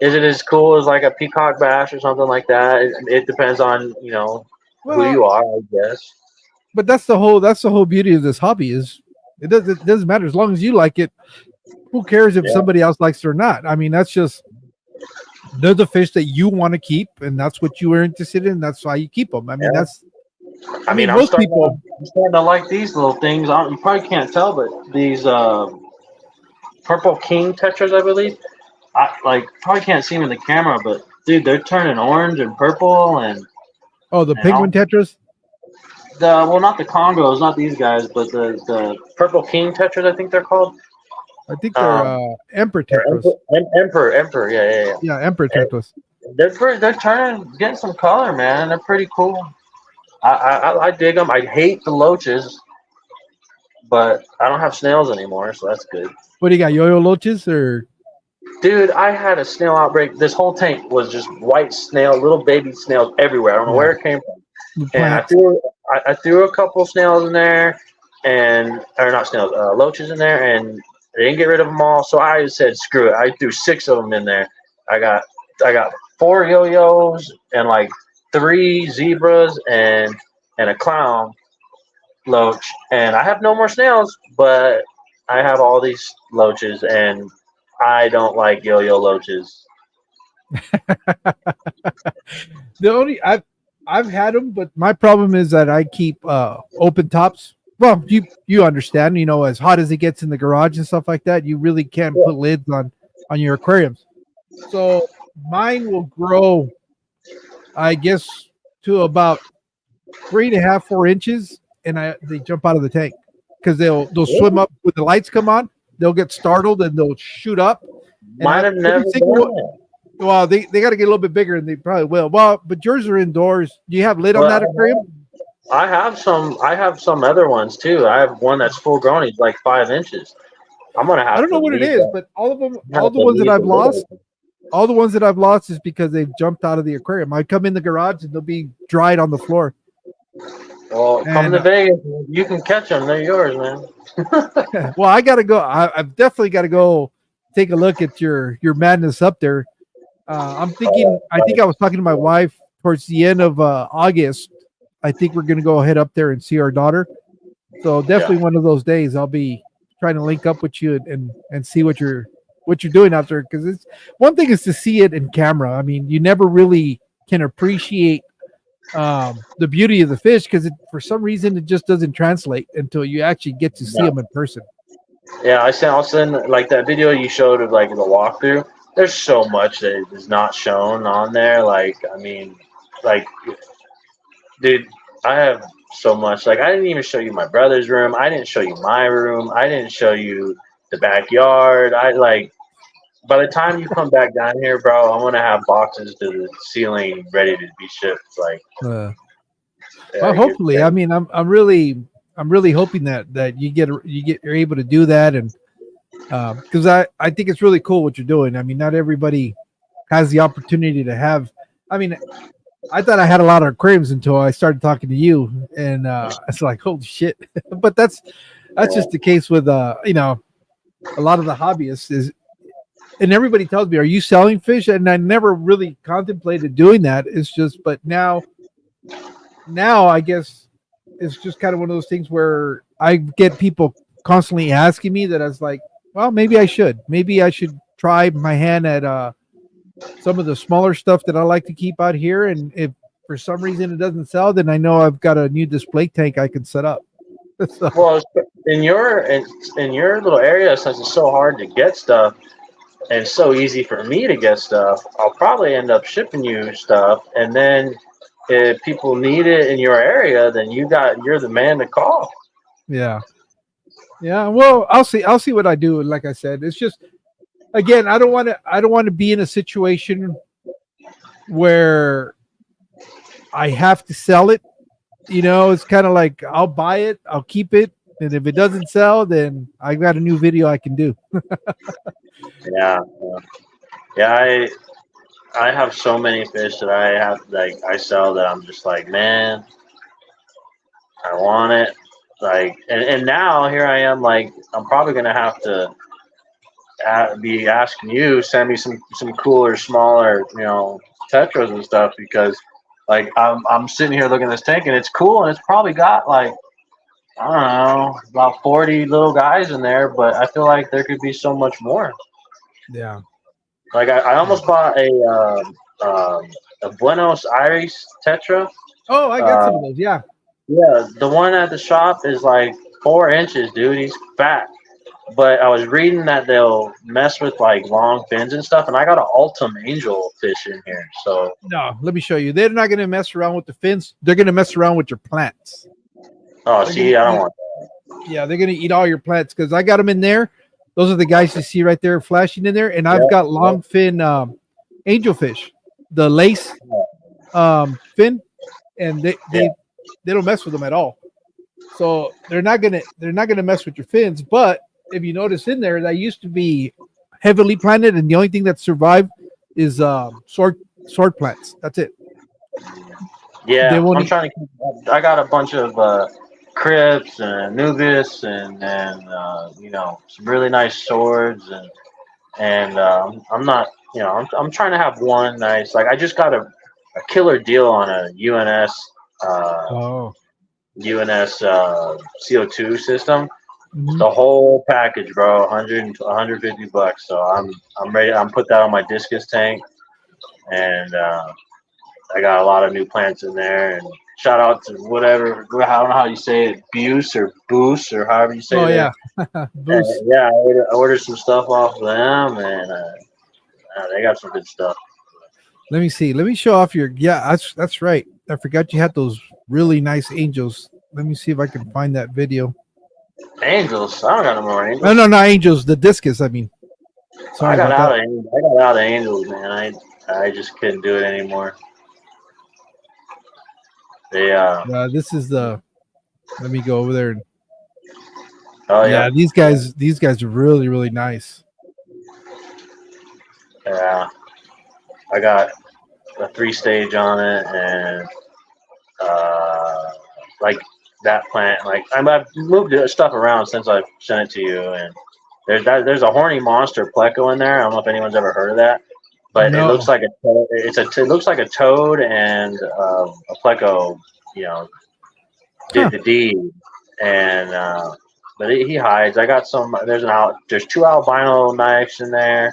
Is it as cool as like a peacock bass or something like that? It depends on who Well, you are, I guess. but that's the whole beauty of this hobby is it doesn't matter as long as you like it. Who cares if Yeah, somebody else likes it or not? I mean, that's just they're the fish that you want to keep, and that's what you are interested in. That's why you keep them. I mean, yeah. I I mean, mean, most people. I'm starting to like these little things. You probably can't tell, but these purple king tetras, I believe. I like probably can't see them in the camera, but dude, they're turning orange and purple Oh, the and penguin all tetras. the well, not the Congos, not these guys, but the purple king tetras, I think they're called. I think they're Um, emperor or tetras. Emperor, yeah, yeah, yeah. Yeah, emperor And tetras. they're turning, getting some color, man. They're pretty cool. I dig them. I hate the loaches, but I don't have snails anymore, so that's good. What do you got? Yo-yo loaches or Dude, I had a snail outbreak. This whole tank was just white snail, little baby snails everywhere. I don't know yeah, where it came from. And plants? I threw a couple snails in there, and or not snails, loaches in there, and they didn't get rid of them all. So I just said, screw it. I threw six of them in there. I got I got four yo-yos and like three zebras and a clown loach, and I have no more snails, but I have all these loaches, and I don't like yo-yo loaches. The only I've had them, but my problem is that I keep open tops. Well, you understand, as hot as it gets in the garage and stuff like that, you really can't Yeah. put lids on your aquariums. So mine will grow, I guess, to about 3.5, 4 inches, and they jump out of the tank because they'll swim Really? up when the lights come on. They'll get startled and they'll shoot up. And Mine have every never single done that. well, they got to get a little bit bigger, and they probably will. Well, but yours are indoors. Do you have lid on that aquarium? Well, I have some. I have some other ones too. I have one that's full grown. He's like 5 inches. I'm gonna I have don't to know what it leave is, that. but all of them, I'm gonna all have the to ones that leave the I've lid lost, open. all the ones that I've lost is because they've jumped out of the aquarium. I come in the garage and they'll be dried on the floor. Well, come And to Vegas. You can catch them. They're yours, man. well, I got to go. I've definitely got to go take a look at your madness up there. I'm thinking. I think I was talking to my wife towards the end of August. I think we're going to go head up there and see our daughter. So Yeah. definitely one of those days I'll be trying to link up with you and see what you're doing out there, because it's one thing is to see it in camera. I mean, you never really can appreciate the beauty of the fish because for some reason it just doesn't translate until you actually get to see No. them in person. Yeah, I'll send like that video you showed of like the walkthrough. There's so much that is not shown on there. Like, I mean, like, dude, I have so much. Like, I didn't even show you my brother's room. I didn't show you my room. I didn't show you the backyard. I like. By the time you come back down here, bro, I'm gonna have boxes to the ceiling ready to be shipped. Like, Uh, yeah, well, hopefully, I mean, I'm really hoping that you're able to do that, and because I think it's really cool what you're doing. I mean, not everybody has the opportunity to have. I mean, I thought I had a lot of aquariums until I started talking to you, and it's like, holy shit. But that's just the case with a lot of the hobbyists is, and everybody tells me, "Are you selling fish?" And I never really contemplated doing that. It's just, but now I guess it's just kind of one of those things where I get people constantly asking me that I was like, well, maybe I should try my hand at some of the smaller stuff that I like to keep out here. And if for some reason it doesn't sell, then I know I've got a new display tank I can set up. So, Well, in your little area, since it's so hard to get stuff and it's so easy for me to get stuff, I'll probably end up shipping you stuff, and then if people need it in your area, then you're the man to call. yeah. Yeah. Well, I'll see. I'll see what I do. Like I said, it's just, again, I don't want to be in a situation where I have to sell it. It's kind of like I'll buy it, I'll keep it, and if it doesn't sell, then I got a new video I can do. Yeah, yeah. I have so many fish that I have I sell that I'm just like, man, I want it. And now here I am, like I'm probably gonna have to be asking you send me some cooler, smaller, tetras and stuff, because like I'm sitting here looking at this tank and it's cool and it's probably got like, I don't know, about 40 little guys in there, but I feel like there could be so much more. Yeah. Like I almost bought a Buenos Aires tetra. Oh, I got some of those. Yeah. Yeah, the one at the shop is like 4 inches, dude. He's fat. But I was reading that they'll mess with like long fins and stuff, and I got an Ultim Angel fish in here. So No, let me show you. They're not going to mess around with the fins. They're going to mess around with your plants. oh, They're see, gonna I don't eat- want Yeah, they're going to eat all your plants because I got them in there. Those are the guys you see right there flashing in there, and I've Yeah. got long fin angelfish, the lace fin, and they don't mess with them at all. So they're not gonna mess with your fins. But if you notice in there, that used to be heavily planted, and the only thing that survived is sword plants. That's it. Yeah, They won't I'm eat. trying to keep. I got a bunch of Crips and Anubis and some really nice swords and I'm not I'm trying to have one nice, like I just got a killer deal on a Oh. UNS CO2 system. Mhm. The whole package, bro, 150 bucks. So I'm ready. I'm put that on my discus tank, and I got a lot of new plants in there. And shout out to whatever, I don't know how you say it, Boost or however you say Oh that. yeah, boost. Yeah, I ordered some stuff off of them, and they got some good stuff. Let me see. Let me show off your. Yeah, that's right. I forgot you had those really nice angels. Let me see if I can find that video. Angels, I don't got no more angels. No, no, not angels. The discus. I mean, sorry I got about out that. of I got out of angels, man. I just couldn't do it anymore. They This is the. Let me go over there. And, oh yeah, yeah, these guys are really really nice. yeah. I got a 3-stage on it, and like that plant. Like I've moved stuff around since I've sent it to you, and there's a horny monster pleco in there. I don't know if anyone's ever heard of that, but it looks No. like it looks like a toad and a pleco, did the deed, and but he hides. I got some. There's 2 albino knives in there,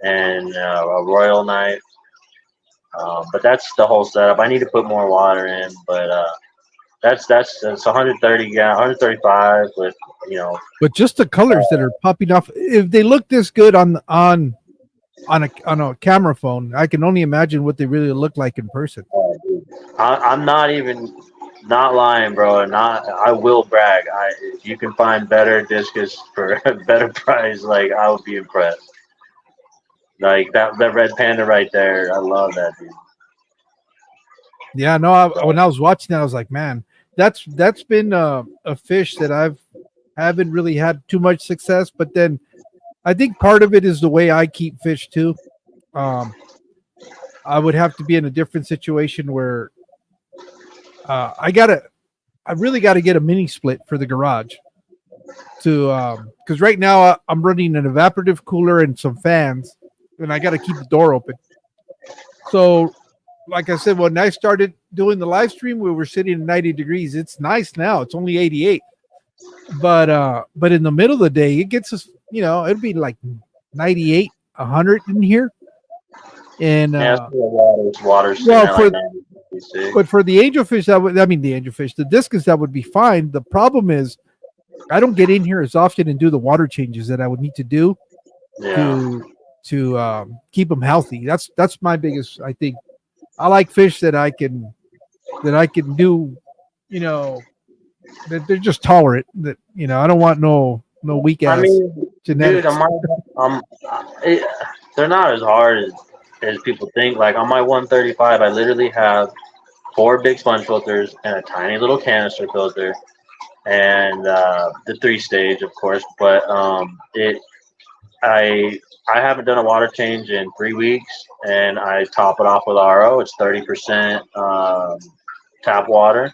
and a royal knife. But that's the whole setup. I need to put more water in, but that's 130 gallon, 135 with But just the colors that are popping off. If they look this good on a camera phone, I can only imagine what they really look like in person. I'm not even not lying, bro. I will brag. If you can find better discus for a better price, like I would be impressed. Like that red panda right there, I love that dude. Yeah, no. When I was watching that, I was like, man, that's been a fish that haven't really had too much success. But then I think part of it is the way I keep fish too. I would have to be in a different situation where I really got to get a mini split for the garage to because right now I'm running an evaporative cooler and some fans, and I got to keep the door open. So, like I said, when I started doing the live stream, we were sitting at 90 degrees. It's nice now; it's only 88. But in the middle of the day, it gets us. It'd be like 98, 100 in here. And Yeah, water's sitting well, at like 96. but for the angelfish, the angelfish, the discus, that would be fine. The problem is I don't get in here as often and do the water changes that I would need to do Yeah. to keep them healthy. That's my biggest. I think I like fish that I can do, you know, that they're just tolerant. That I don't want no weak I ass mean, dude, genetics. I'm, it, they're not as hard as people think. Like on my 135, I literally have four big sponge filters and a tiny little canister filter, and the three stage, of course. But I I haven't done a water change in 3 weeks, and I top it off with RO. It's 30% tap water,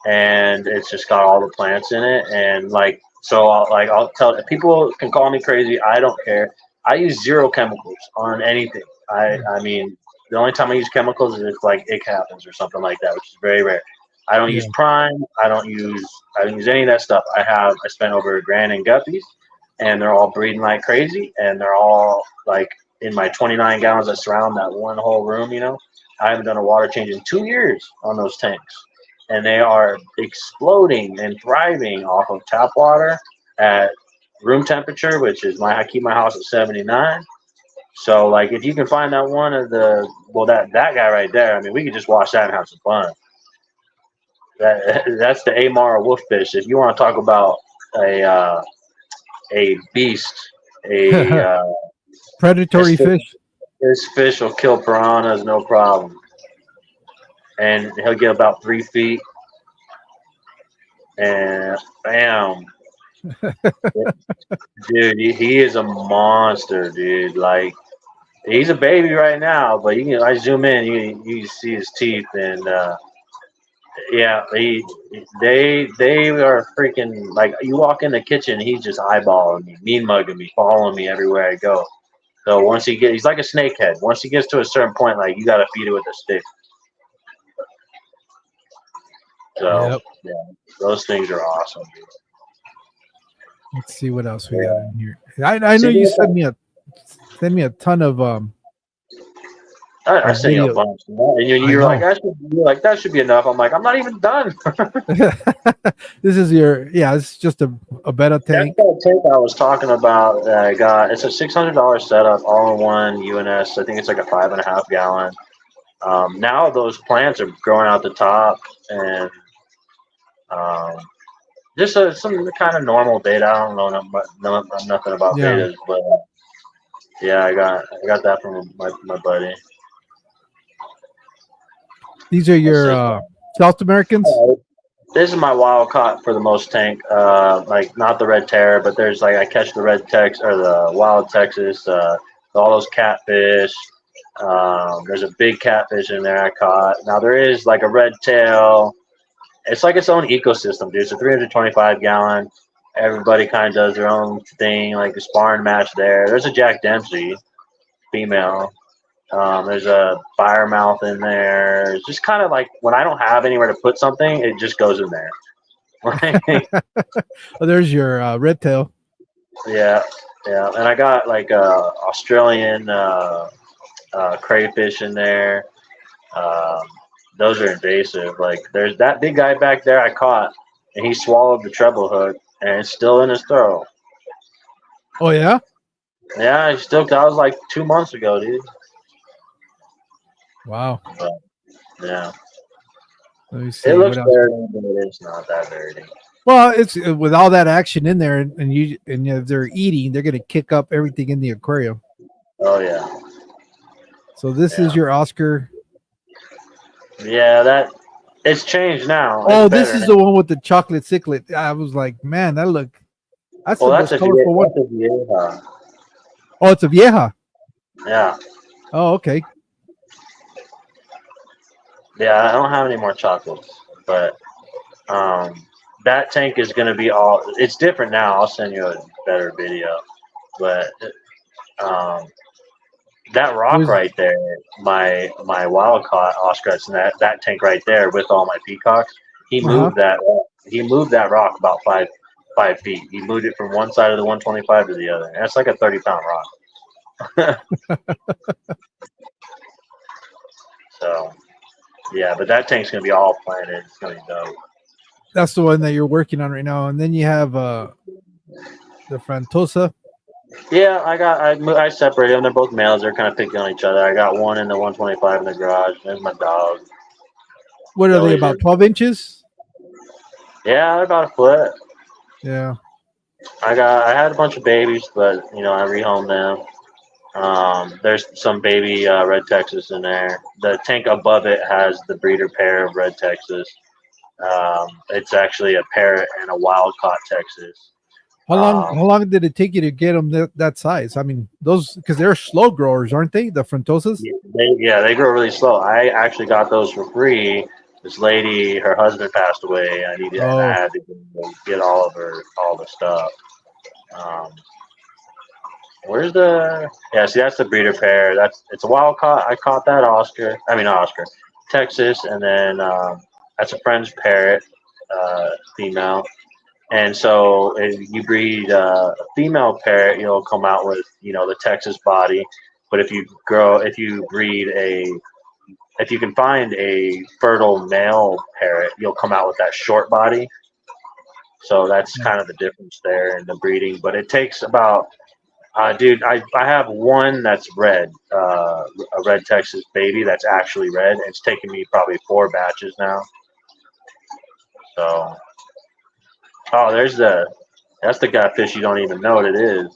and it's just got all the plants in it. And like, so I'll tell people can call me crazy. I don't care. I use zero chemicals on anything. I mean, the only time I use chemicals is if like ick happens or something like that, which is very rare. I don't Yeah, use prime. I don't use any of that stuff. I spent over $1,000 in guppies, and they're all breeding like crazy, and they're all like in my 29 gallons that surround that one whole room. I haven't done a water change in 2 years on those tanks, and they are exploding and thriving off of tap water at room temperature, which is I keep my house at 79. So like if you can find that one of the that guy right there, I mean we could just watch that and have some fun. That's the Amara wolffish. If you want to talk about a beast, a predatory this, fish. this fish will kill piranhas no problem, and he'll get about 3 feet, and bam, dude, he is a monster, dude. Like he's a baby right now, but I zoom in, you see his teeth, and yeah, they are freaking like you walk in the kitchen, he's just eyeballing me, mean mugging me, following me everywhere I go. So he's like a snakehead. Once he gets to a certain point, like you got to feed it with a stick. So Yep. yeah, those things are awesome. Let's see what else we got Yeah. in here. I know See, you sent me a ton I of sent you a videos. bunch, and I you're like, know. that should be enough. I'm like, I'm not even done. This is it's just a beta That's tank. that tape I was talking about that I got. It's a $600 setup, all in one UNS. I think it's like a 5.5 gallon. Now those plants are growing out the top, and um, just some kind of normal beta. I don't know nothing about Yeah. betas, but yeah, I got that from my buddy. These are That's your it. South Americans. This is my wild caught for the most tank. Like not the red terror, but there's like I catch the red tex or the wild Texas. All those catfish. There's a big catfish in there I caught. Now there is like a red tail. It's like its own ecosystem, dude. It's a 325 gallon. Everybody kind of does their own thing, like the sparring match there. There's a Jack Dempsey female. There's a fire mouth in there. It's just kind of like when I don't have anywhere to put something, it just goes in there. Oh, there's your red tail. Yeah, yeah. And I got like Australian crayfish in there. Um, those are invasive. Like there's that big guy back there I caught, and he swallowed the treble hook, and it's still in his throat. Oh yeah. Yeah, that was like 2 months ago, dude. Wow. But, yeah, Let me see it what looks else. dirty, but it's not that dirty. Well, it's with all that action in there, if they're eating, they're gonna kick up everything in the aquarium. Oh yeah, So this is yeah, your Oscar. yeah. That it's changed now. Oh, It's this better is now. the one with the chocolate ciclet. I was like, man, that's Well, the most colorful one. that's a Vieja. Oh, it's a vieja. Yeah, Oh, okay. yeah. I don't have any more chocolates, but um, that tank is gonna be all. It's different now. I'll send you a better video, but um, that rock There's right there, my wild caught Oscars in that tank right there with all my peacocks. He uh-huh. moved that. He moved that rock about 5 feet. He moved it from one side of the 125 to the other. That's like a 30-pound rock. So yeah, but that tank's gonna be all planted. It's gonna be dope. That's the one that you're working on right now, and then you have the Frontosa. Yeah, I separated them. They're both males. They're kind of picking on each other. I got one in the 125 in the garage. There's my dog. What are they, Billy's about in. 12 inches? Yeah, they're about a foot. Yeah. I had a bunch of babies, but I rehomed them. There's some baby red Texas in there. The tank above it has the breeder pair of red Texas. It's actually a parrot and a wild caught Texas. How long? Um, How long did it take you to get them that size? I mean, those because they're slow growers, aren't they? The Frontosas. they grow really slow. I actually got those for free. This lady, her husband passed away. I Oh, had to get all the stuff. Um, Where's the? Yeah, see, that's the breeder pair. It's a wild caught. I caught that Oscar. I mean, not Oscar, Texas, and then that's a French parrot, female. And so if you breed a female parrot, you'll come out with the Texas body. But if you can find a fertile male parrot, you'll come out with that short body. So that's kind of the difference there in the breeding. But it takes about dude, I have one that's red, a red Texas baby that's actually red. It's taken me probably 4 batches now. So, oh, that's the gutfish you don't even know what it is.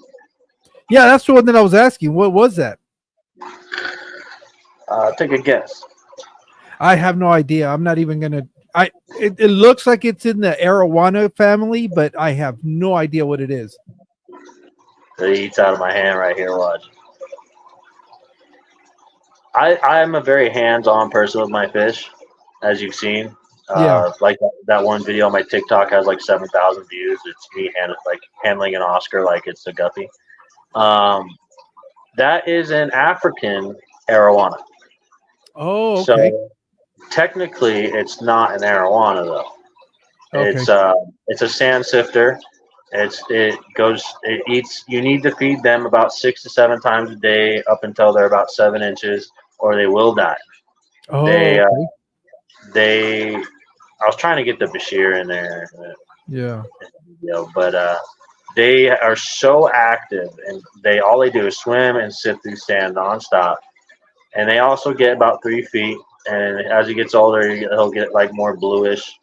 yeah, that's the one that I was asking. What was that? Take a guess. I have no idea. I'm not even gonna. It looks like it's in the arowana family, but I have no idea what it is. It eats out of my hand right here. Watch. I'm a very hands-on person with my fish, as you've seen. Yeah. Like that one video on my TikTok has like 7,000 views. It's me handling an Oscar like it's a guppy. Um, that is an African arowana. Oh, okay. So technically, it's not an arowana though. Okay. It's a sand sifter. It eats. You need to feed them about 6 to 7 times a day up until they're about 7 inches, or they will die. Oh, They okay. they. I was trying to get the Bashir in there, Yeah. but they are so active, and they all they do is swim and sit through sand nonstop. And they also get about 3 feet. And as he gets older, he'll get like more bluish.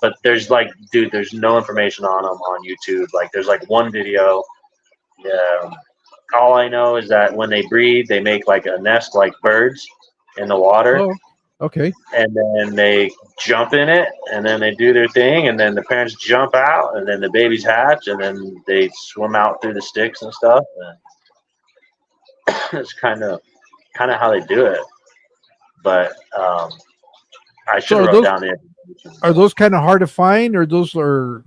But there's no information on them on YouTube. Like, there's like one video. Yeah. All I know is that when they breed, they make like a nest like birds in the water, Oh, okay. and then they jump in it, and then they do their thing, and then the parents jump out, and then the babies hatch, and then they swim out through the sticks and stuff. And it's kind of how they do it. But I should So have wrote down the information. are those kind of hard to find, or those are?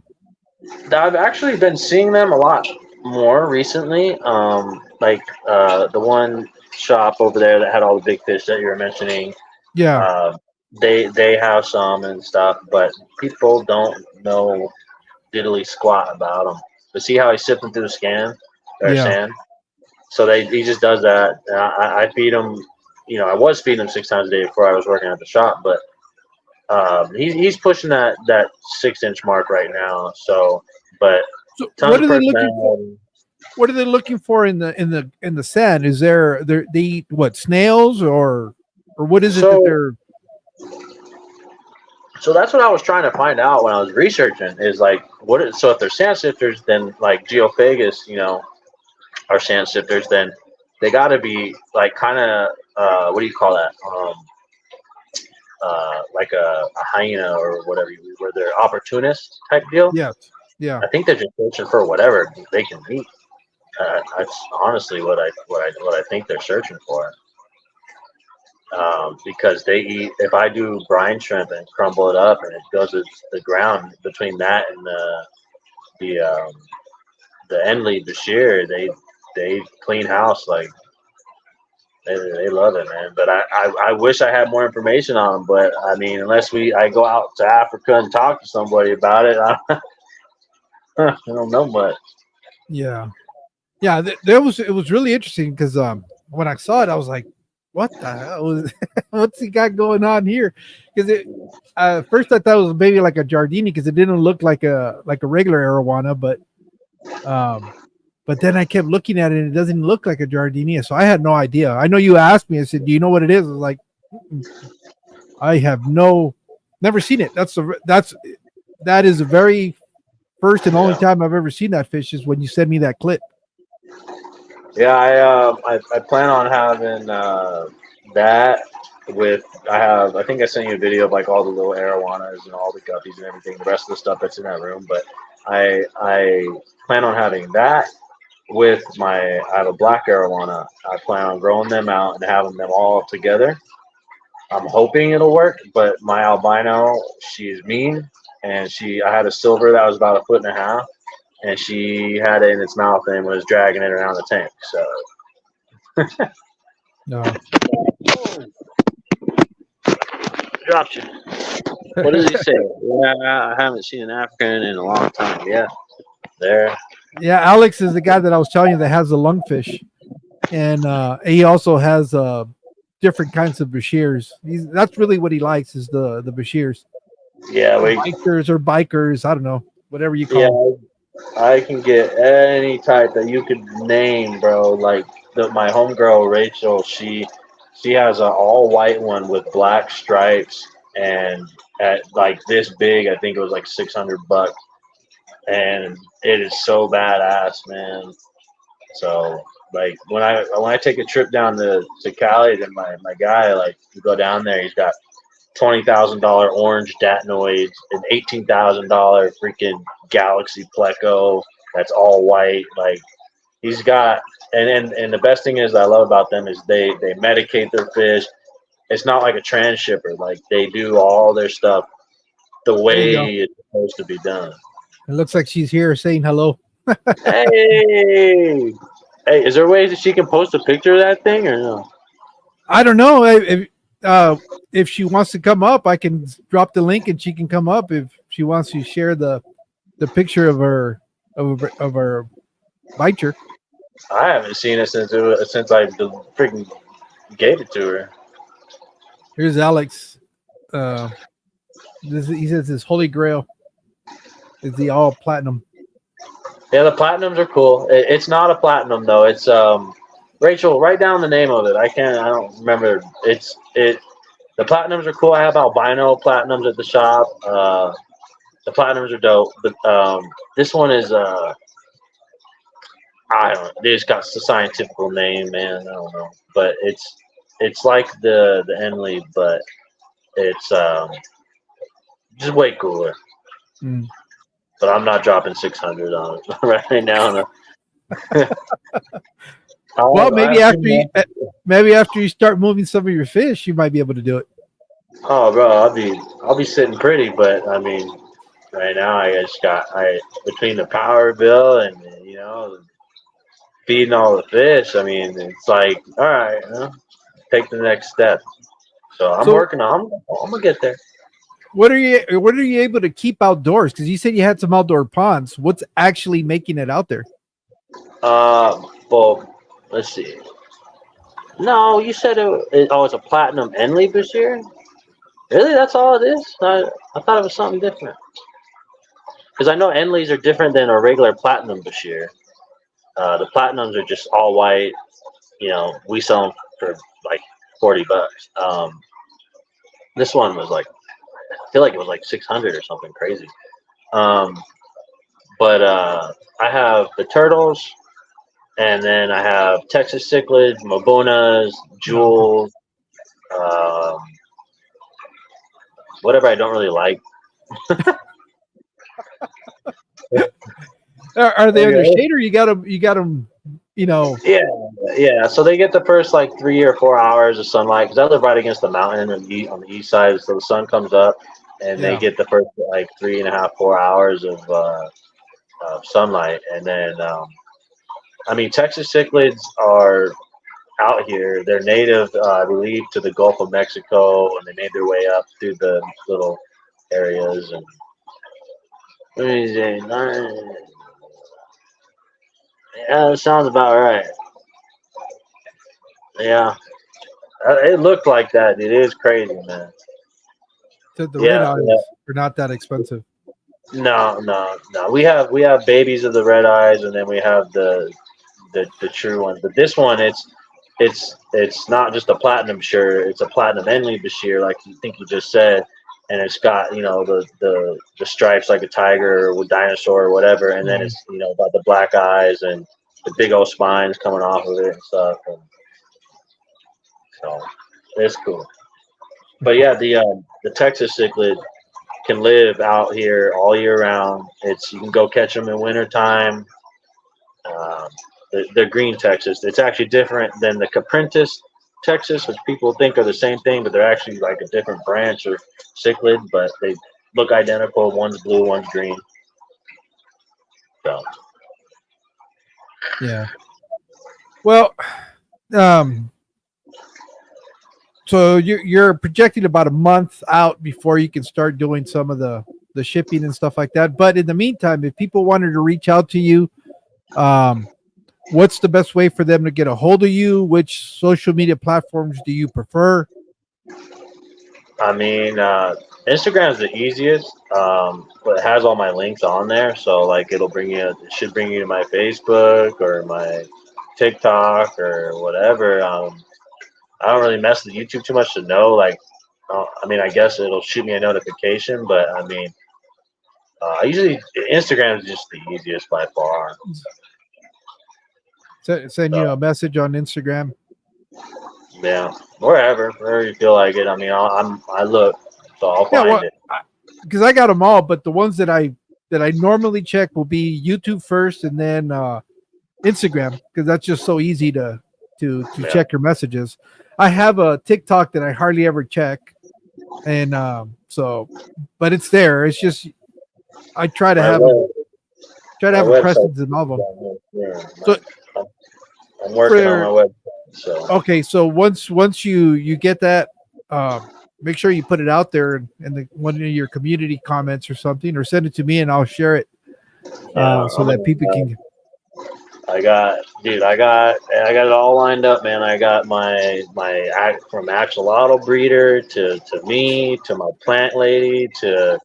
I've actually been seeing them a lot more recently. The one shop over there that had all the big fish that you were mentioning. Yeah. Uh, they have some and stuff, but people don't know diddly squat about them. But see how he's sipping through the Yeah. sand? So he just does that. I feed him. I was feeding him 6 times a day before I was working at the shop, but he's pushing that 6 inch mark right now. So, but So tons what of are they looking for? personality. What are they looking for in the sand? Is they eat what, snails or what is it that So, they're? so that's what I was trying to find out when I was researching. Is like so if they're sand sifters, then like geophagus, are sand sifters, then they got to be like kind of what do you call that? Like a hyena or whatever, where they're opportunist type deal. Yes. Yeah. I think they're just searching for whatever they can eat. That's honestly what I think they're searching for. Because they eat. If I do brine shrimp and crumble it up and it goes to the ground between that and the the Enley Bashir, they clean house like they love it, man. But I wish I had more information on them. But I mean, unless I go out to Africa and talk to somebody about it, I don't know much. Yeah. Yeah. It was really interesting because when I saw it, I was like, what the hell? What's he got going on here? Because first I thought it was maybe like a Jardini because it didn't look like a regular arowana, but then I kept looking at it and it doesn't look like a Jardini, so I had no idea. I know you asked me. I said, "Do you know what it is?" I was like, I have never seen it. That is the very first and only time I've ever seen that fish is when you sent me that clip. Yeah, I plan on having that with I think I sent you a video of like all the little arowanas and all the guppies and everything, the rest of the stuff that's in that room. But I plan on having that with I have a black arowana. I plan on growing them out and having them all together. I'm hoping it'll work, but my albino, she's mean, and I had a silver that was about 1.5 feet, and she had it in its mouth and was dragging it around the tank. So No. dropped you. What does he say? Yeah, I haven't seen an African in a long time. Yeah, there. Yeah, Alex is the guy that I was telling you that has the lungfish, and he also has different kinds of bashirs. That's really what he likes is the bashirs. Yeah, Bikers or bikers. I don't know, whatever you call yeah, them. I can get any type that you could name, bro. Like my homegirl Rachel, she has an all white one with black stripes, and at like this big, I think it was like $600, and it is so badass, man. So like when I take a trip down to Cali, then my guy, like, we go down there, he's got $20,000 orange datinoids, an $18,000 freaking Galaxy Pleco that's all white. Like, he's got, and the best thing is that I love about them is they medicate their fish. It's not like a transshipper. Like, they do all their stuff the There you go. way it's supposed to be done. It looks like she's here saying hello. Hey, hey, is there ways that she can post a picture of that thing or no? I don't know if she wants to come up. I can drop the link and she can come up if she wants to share the picture of her biter. I haven't seen it since I freaking gave it to her. Here's Alex. He says his holy grail is the all platinum. Yeah, the platinums are cool. It's not a platinum though. It's Rachel, write down the name of it. I don't remember. The platinums are cool. I have albino platinums at the shop. The platinums are dope. But this one is I don't know. They just got a scientific name, man. I don't know. But it's like the Enley, but it's just way cooler. Mm. But I'm not dropping 600 on it right now. Well, maybe after you start moving some of your fish, you might be able to do it. Oh, bro, I'll be sitting pretty, but I mean, right now I just got between the power bill and feeding all the fish. I mean, it's like, all right, take the next step. So I'm working on. I'm gonna get there. What are you able to keep outdoors? Because you said you had some outdoor ponds. What's actually making it out there? Well, let's see. No, you said it's a platinum Enley this year. Really, that's all it is? I thought it was something different. Because I know Enleys are different than a regular platinum Bashir. The platinums are just all white. We sell them for like $40. This one was like, I feel like it was like 600 or something crazy. But I have the turtles, and then I have Texas cichlids, Mabunas, jewels, whatever I don't really like. Are they under shade or you got them? Yeah. So they get the first like 3 or 4 hours of sunlight because I live right against the mountain on the east side, so the sun comes up, and they get the first like 3.5, 4 hours of sunlight, and then Texas cichlids are out here. They're native, I believe, to the Gulf of Mexico, and they made their way up through the little areas. And yeah, that sounds about right. Yeah, It looked like that. It is crazy, man. The red Yeah, yeah. eyes are not that expensive. No, no, no. We have babies of the red eyes, and then we have the true ones. But this one, it's not just a platinum shirt. It's a platinum Enley Bashir, like you think you just said, and it's got the stripes like a tiger or a dinosaur or whatever, and then it's got the black eyes and the big old spines coming off of it and stuff. And so it's cool. But yeah, the Texas cichlid can live out here all year round. You can go catch them in wintertime. Um, the green Texas. It's actually different than the Caprintis Texas, which people think are the same thing, but they're actually like a different branch of cichlid, but they look identical. One's blue, one's green. So Yeah. Well, um, so you're projecting about a month out before you can start doing some of the shipping and stuff like that. But in the meantime, if people wanted to reach out to you, what's the best way for them to get a hold of you? Which social media platforms do you prefer? I mean, Instagram is the easiest, but it has all my links on there. So like, it should bring you to my Facebook or my TikTok or whatever. I don't really mess with YouTube too much to know. Like, I mean, I guess it'll shoot me a notification, but I mean, usually Instagram is just the easiest by far. Send you a message on Instagram. Yeah, wherever you feel like it. I mean, I look, so I'll find it. Because I got them all, but the ones that I normally check will be YouTube first, and then Instagram, because that's just so easy to check your messages. I have a TikTok that I hardly ever check, and but it's there. It's just I try to have a presence in all of them. Yeah. So I'm working on my website. So okay, so once you get that, make sure you put it out there in one of your community comments or something, or send it to me and I'll share it so that people can. I got it all lined up, man. I got my from axolotl breeder to me to my plant lady to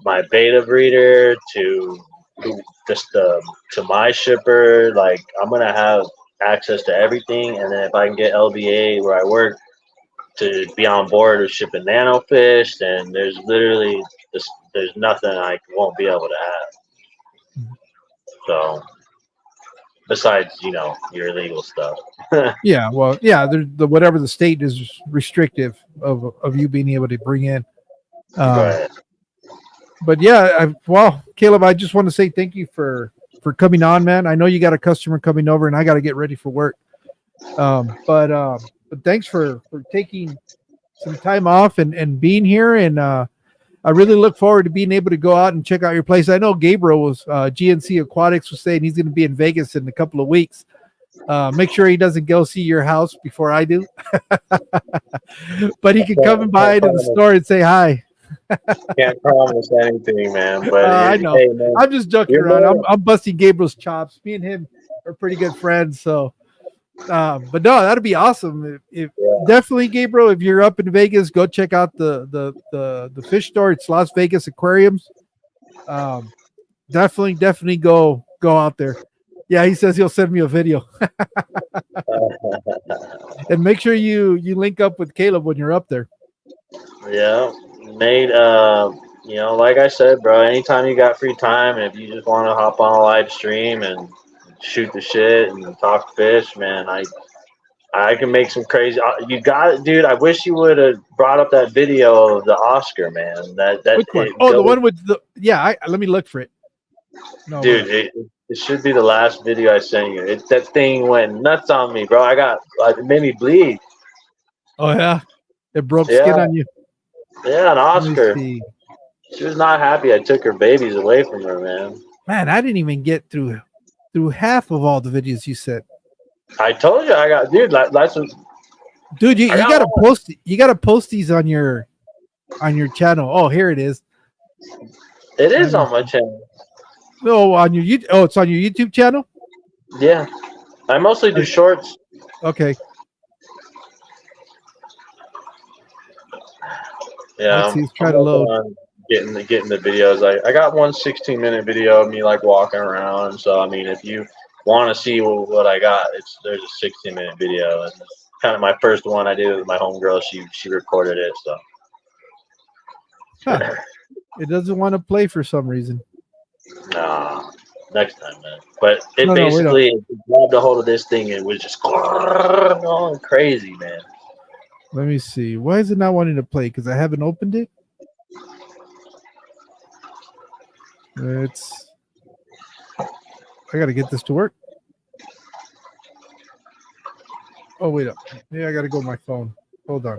my beta breeder to to my shipper. Like, I'm gonna have access to everything, and then if I can get LBA where I work to be on board with shipping nano fish, then there's literally there's nothing I won't be able to have. So besides, your illegal stuff. Yeah, well, yeah, whatever the state is restrictive of you being able to bring in. Right. But yeah, Caleb, I just want to say thank you for coming on, man. I know you got a customer coming over, and I got to get ready for work. But thanks for taking some time off and being here. And I really look forward to being able to go out and check out your place. I know Gabriel was GNC Aquatics was saying he's going to be in Vegas in a couple of weeks. Make sure he doesn't go see your house before I do. But he can come by to the store and say hi. Can't promise anything, man. But I know. Hey, man, I'm just joking around. I'm busting Gabriel's chops. Me and him are pretty good friends. So, but no, that'd be awesome. If definitely, Gabriel, if you're up in Vegas, go check out the fish store. It's Las Vegas Aquariums. Definitely go out there. Yeah, he says he'll send me a video. And make sure you link up with Caleb when you're up there. Yeah, Nate. Like I said, bro. Anytime you got free time, and if you just want to hop on a live stream and shoot the shit and talk fish, man, I can make some crazy. You got it, dude. I wish you would have brought up that video of the Oscar, man. Which one? The one with the let me look for it. No, dude, it should be the last video I sent you. That thing went nuts on me, bro. It made me bleed. Oh yeah, it broke skin on you. Yeah, an Oscar. She was not happy I took her babies away from her, man. Man, I didn't even get through half of all the videos you sent. I told you I got, dude. Dude, you gotta post. You gotta post these on your channel. Oh, here it is. It is on my channel. No, on your YouTube. Oh, it's on your YouTube channel. Yeah, I mostly do shorts. Okay. Let's Yeah, see. Let's try I'm to working load. on getting the videos. I got one 16-minute video of me like walking around. So I mean, if you want to see what I got, there's a 16-minute video. And kind of my first one I did with my homegirl. She recorded it. So Huh. It doesn't want to play for some reason. nah, next time, man. But it No, wait up. basically grabbed a hold of this thing and was just going crazy, man. Let me see. Why is it not wanting to play? Because I haven't opened it. I got to get this to work. Oh, wait up. Yeah, I got to go to my phone. Hold on.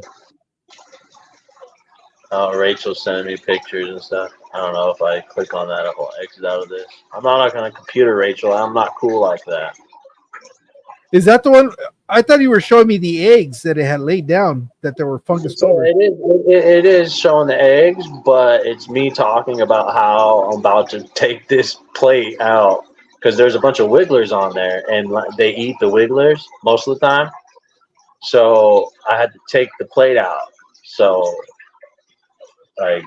Rachel's sending me pictures and stuff. I don't know if I click on that, if I'll exit out of this. I'm not on a computer, Rachel. I'm not cool like that. Is that the one? I thought you were showing me the eggs that it had laid down that there were fungus So over. it is showing the eggs, but it's me talking about how I'm about to take this plate out because there's a bunch of wigglers on there and they eat the wigglers most of the time. So I had to take the plate out. So like,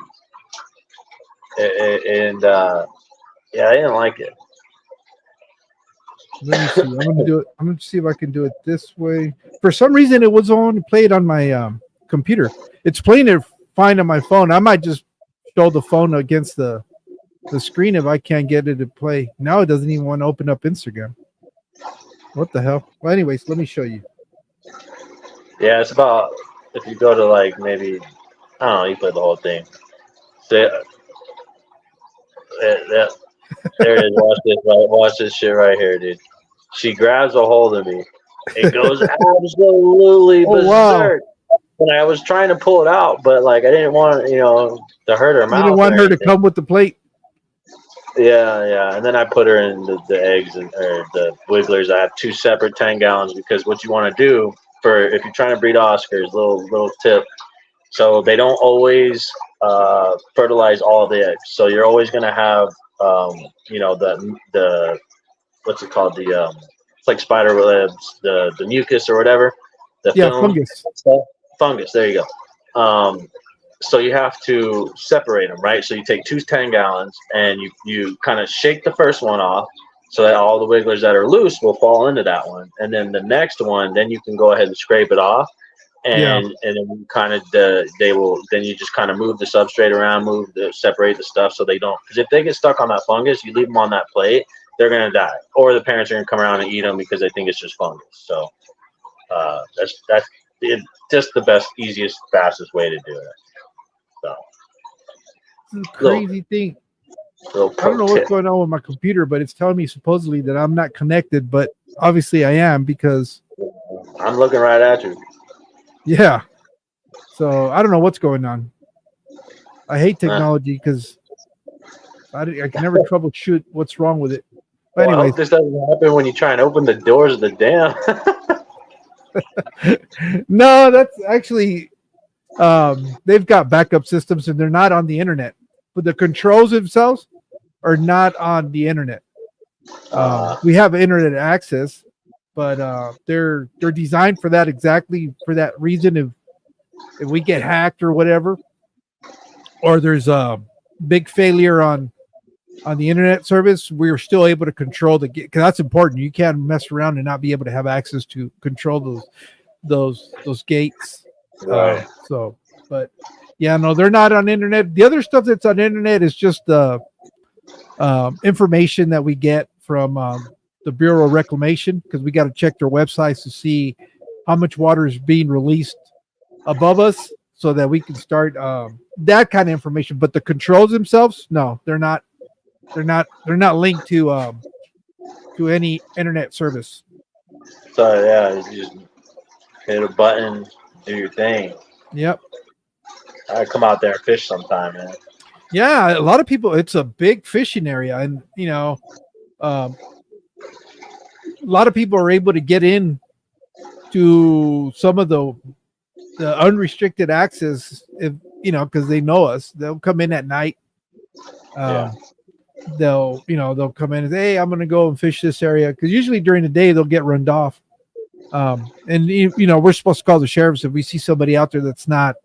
yeah, I didn't like it. Let me see. I'm gonna do it. I'm gonna see if I can do it this way. For some reason, it was on played on my computer. It's playing it fine on my phone. I might just show the phone against the screen if I can't get it to play. Now it doesn't even want to open up Instagram. What the hell? Well, anyways, let me show you. Yeah, it's about if you go to like maybe I don't know, you play the whole thing. So, yeah, there it is. Watch this shit right here, dude. She grabs a hold of me. It goes absolutely berserk. And I was trying to pull it out, but like I didn't want to hurt her mouth. You didn't want her to come with the plate. Yeah. And then I put her in the eggs or the wigglers. I have 2 separate 10 gallons because what you want to do for if you're trying to breed Oscars, little tip. So they don't always fertilize all the eggs. So you're always going to have the what's it called it's like spider webs, the mucus or whatever, the film fungus. There you go. So you have to separate them, right? So you take 2 10 gallons and you kind of shake the first one off so that all the wigglers that are loose will fall into that one, and then the next one, then you can go ahead and scrape it off, and then kind of then you just kind of move the substrate around, separate the stuff so they don't, because if they get stuck on that fungus, you leave them on that plate, they're gonna die, or the parents are gonna come around and eat them because they think it's just fungus. So that's just the best, easiest, fastest way to do it. So this is a crazy thing. I don't know what's going on with my computer, but it's telling me supposedly that I'm not connected, but obviously I am because I'm looking right at you. Yeah. So I don't know what's going on. I hate technology because I can never troubleshoot what's wrong with it. But anyway, I hope this doesn't happen when you try and open the doors of the dam. No, that's actually they've got backup systems and they're not on the internet. But the controls themselves are not on the internet. We have internet access, but they're designed for that, exactly for that reason. If we get hacked or whatever, or there's a big failure on the internet service, we're still able to control because that's important. You can't mess around and not be able to have access to control those gates. Right. But yeah, no, they're not on internet. The other stuff that's on internet is just the information that we get from the Bureau of Reclamation, because we got to check their websites to see how much water is being released above us so that we can start that kind of information. But the controls themselves, no, they're not linked to any internet service. So yeah, you just hit a button, do your thing. Yep. I come out there and fish sometime, man. Yeah, a lot of people. It's a big fishing area, and a lot of people are able to get in to some of the unrestricted access, because they know us. They'll come in at night. They'll come in and say, hey, I'm going to go and fish this area, because usually during the day they'll get run off. And we're supposed to call the sheriffs if we see somebody out there that's not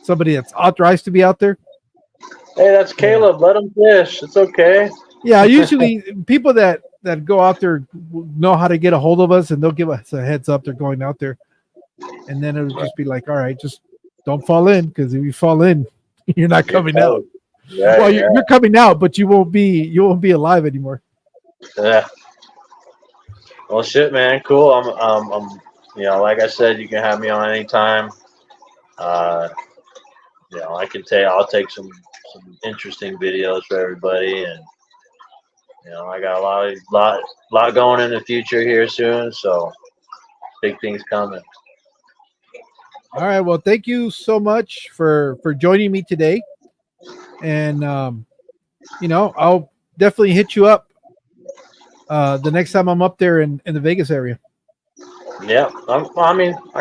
somebody that's authorized to be out there. Hey, that's Caleb. Let him fish. It's okay. Yeah, usually people that go out there know how to get a hold of us, and they'll give us a heads up they're going out there, and then it'll just be like, all right, just don't fall in, because if you fall in, you're not coming out. Yeah, Well, you're coming out, but you won't be alive anymore. Yeah. Well, shit, man. Cool. I'm like I said, you can have me on anytime. I'll take some interesting videos for everybody, and I got a lot going in the future here soon, so big things coming. All right. Well, thank you so much for joining me today, and I'll definitely hit you up the next time I'm up there in the Vegas area. Yeah, I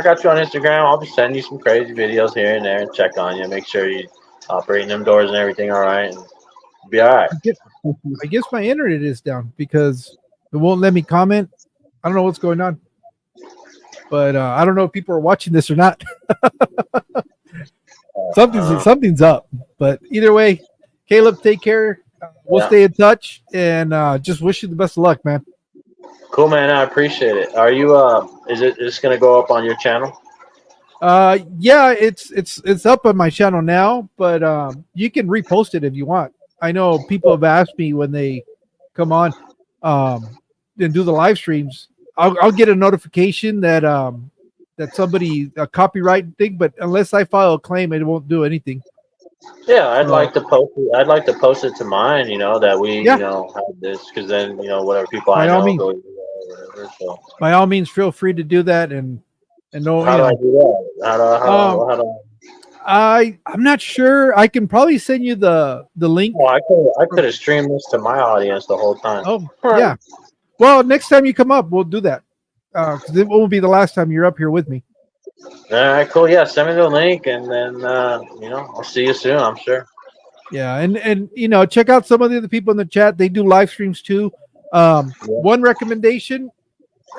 got you on Instagram. I'll be sending you some crazy videos here and there and check on you, make sure you operating them doors and everything all right, and be all right. I guess my internet is down because it won't let me comment. I don't know what's going on, but I don't know if people are watching this or not. Something's up, but either way, Caleb, take care. We'll stay in touch, and just wish you the best of luck, man. Cool, man. I appreciate it. Are you? Is this gonna go up on your channel? Yeah, it's up on my channel now, but you can repost it if you want. I know people have asked me when they come on and do the live streams. I'll get a notification that somebody a copyright thing, but unless I file a claim, it won't do anything. Yeah, I'd like to post it. I'd like to post it to mine. That we have this, because then whatever people I know go. Whatever, so. By all means, feel free to do that, and no. How do I do that? How do I'm not sure. I can probably send you the link. Oh, I could have streamed this to my audience the whole time. Oh, yeah. Well, next time you come up, we'll do that. Because it won't be the last time you're up here with me. All right, cool. Yeah, send me the link, and then I'll see you soon, I'm sure. Yeah, and check out some of the other people in the chat. They do live streams too. One recommendation: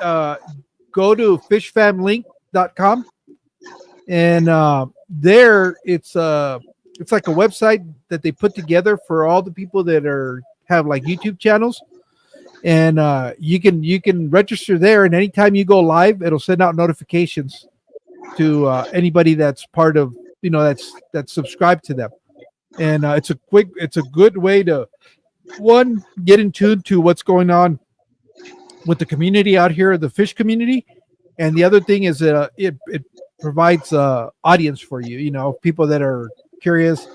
go to fishfamlink.com, and there it's like a website that they put together for all the people that have like YouTube channels, and you can register there, and anytime you go live, it'll send out notifications to anybody that's part of that's subscribed to them, and it's a good way to get in tune to what's going on with the community out here, the fish community, and the other thing is it provides audience for you, people that are curious.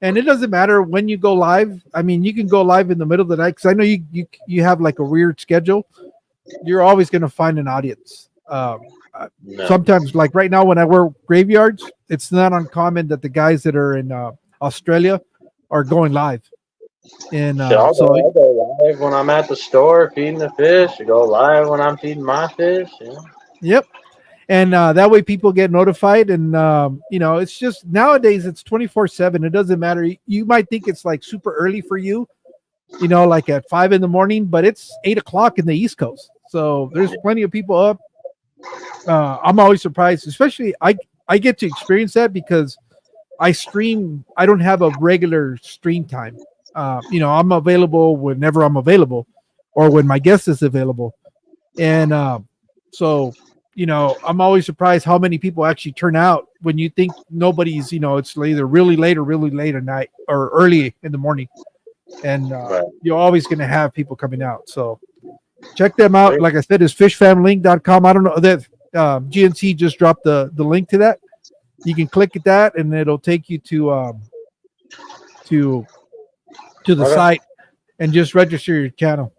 And it doesn't matter when you go live. I mean, you can go live in the middle of the night, because I know you have like a weird schedule. You're always going to find an audience. Sometimes, like right now when I work graveyards, it's not uncommon that the guys that are in Australia are going live. And I'll go live when I'm at the store feeding the fish. I go live when I'm feeding my fish. Yep. And that way people get notified, and it's just nowadays it's 24/7. It doesn't matter. You might think it's like super early for you, like at 5 a.m, but it's 8 o'clock in the East Coast. So there's plenty of people up. I'm always surprised, especially I get to experience that because I stream. I don't have a regular stream time. I'm available whenever I'm available, or when my guest is available, and so. I'm always surprised how many people actually turn out when you think nobody's, it's either really late or really late at night or early in the morning. And you're always going to have people coming out. So check them out. Like I said, it's fishfamlink.com. I don't know that GNC just dropped the link to that. You can click at that and it'll take you to the site and just register your channel.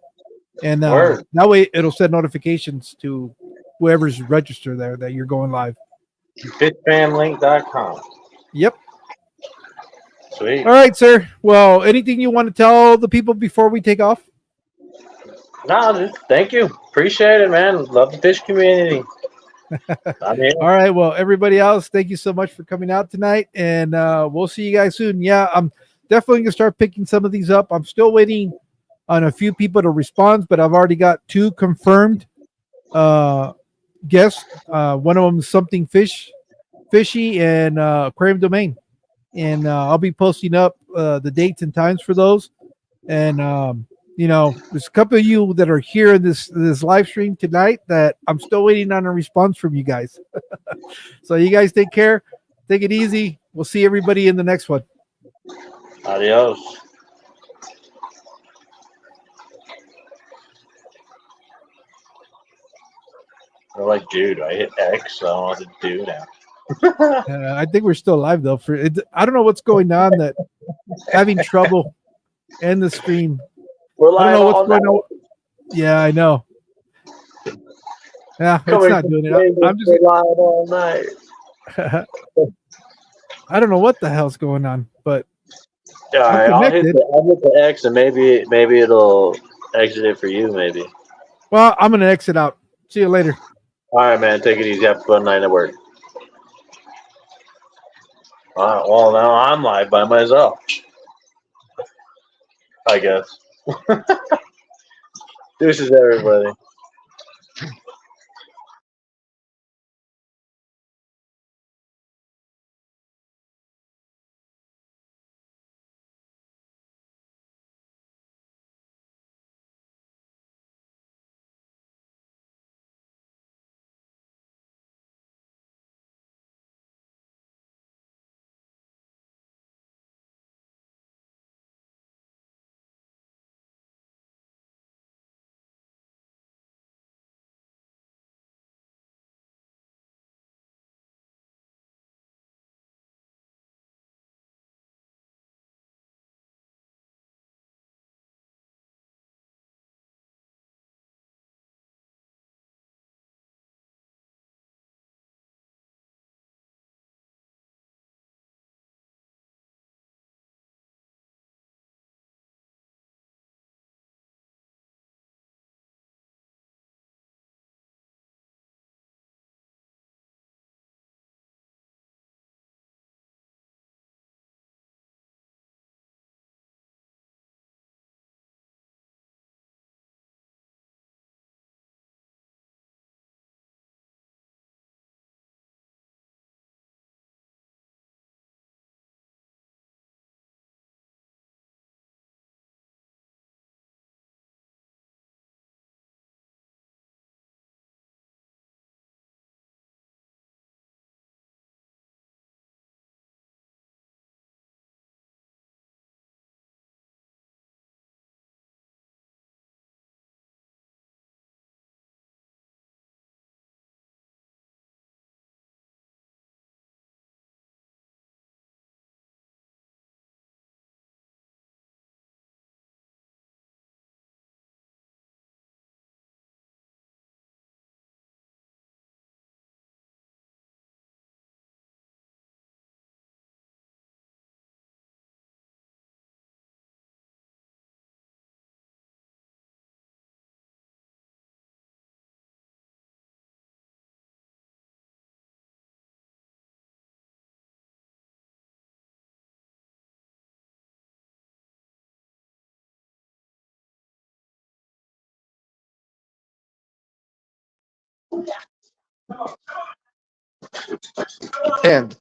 And that way it'll send notifications to whoever's registered there that you're going live. Fishfamlink.com. Yep. Sweet. All right, sir. Well, anything you want to tell the people before we take off? No, thank you. Appreciate it, man. Love the fish community. All right. Well, everybody else, thank you so much for coming out tonight, and we'll see you guys soon. Yeah, I'm definitely gonna start picking some of these up. I'm still waiting on a few people to respond, but I've already got 2 confirmed guests. One of them is Something Fishy and Aquarium Domain. and I'll be posting up the dates and times for those. And there's a couple of you that are here in this live stream tonight that I'm still waiting on a response from you guys. So you guys take care, take it easy. We'll see everybody in the next one. Adios. They're like, dude, I hit X, so I don't know what to do now. I think we're still live though. For it, I don't know what's going on. That having trouble in the stream. We're I don't live know what's all going night. on. Yeah, I know. Yeah, it's Coming not from doing it. Vegas, I'm just. we're live all night. I don't know what the hell's going on, but All I'm right, connected. I'll hit the X, and maybe it'll exit it for you. Maybe. Well, I'm gonna exit out. See you later. All right, man. Take it easy. Have a fun night at work. All right. Well, now I'm live by myself. I guess. Deuces, everybody. And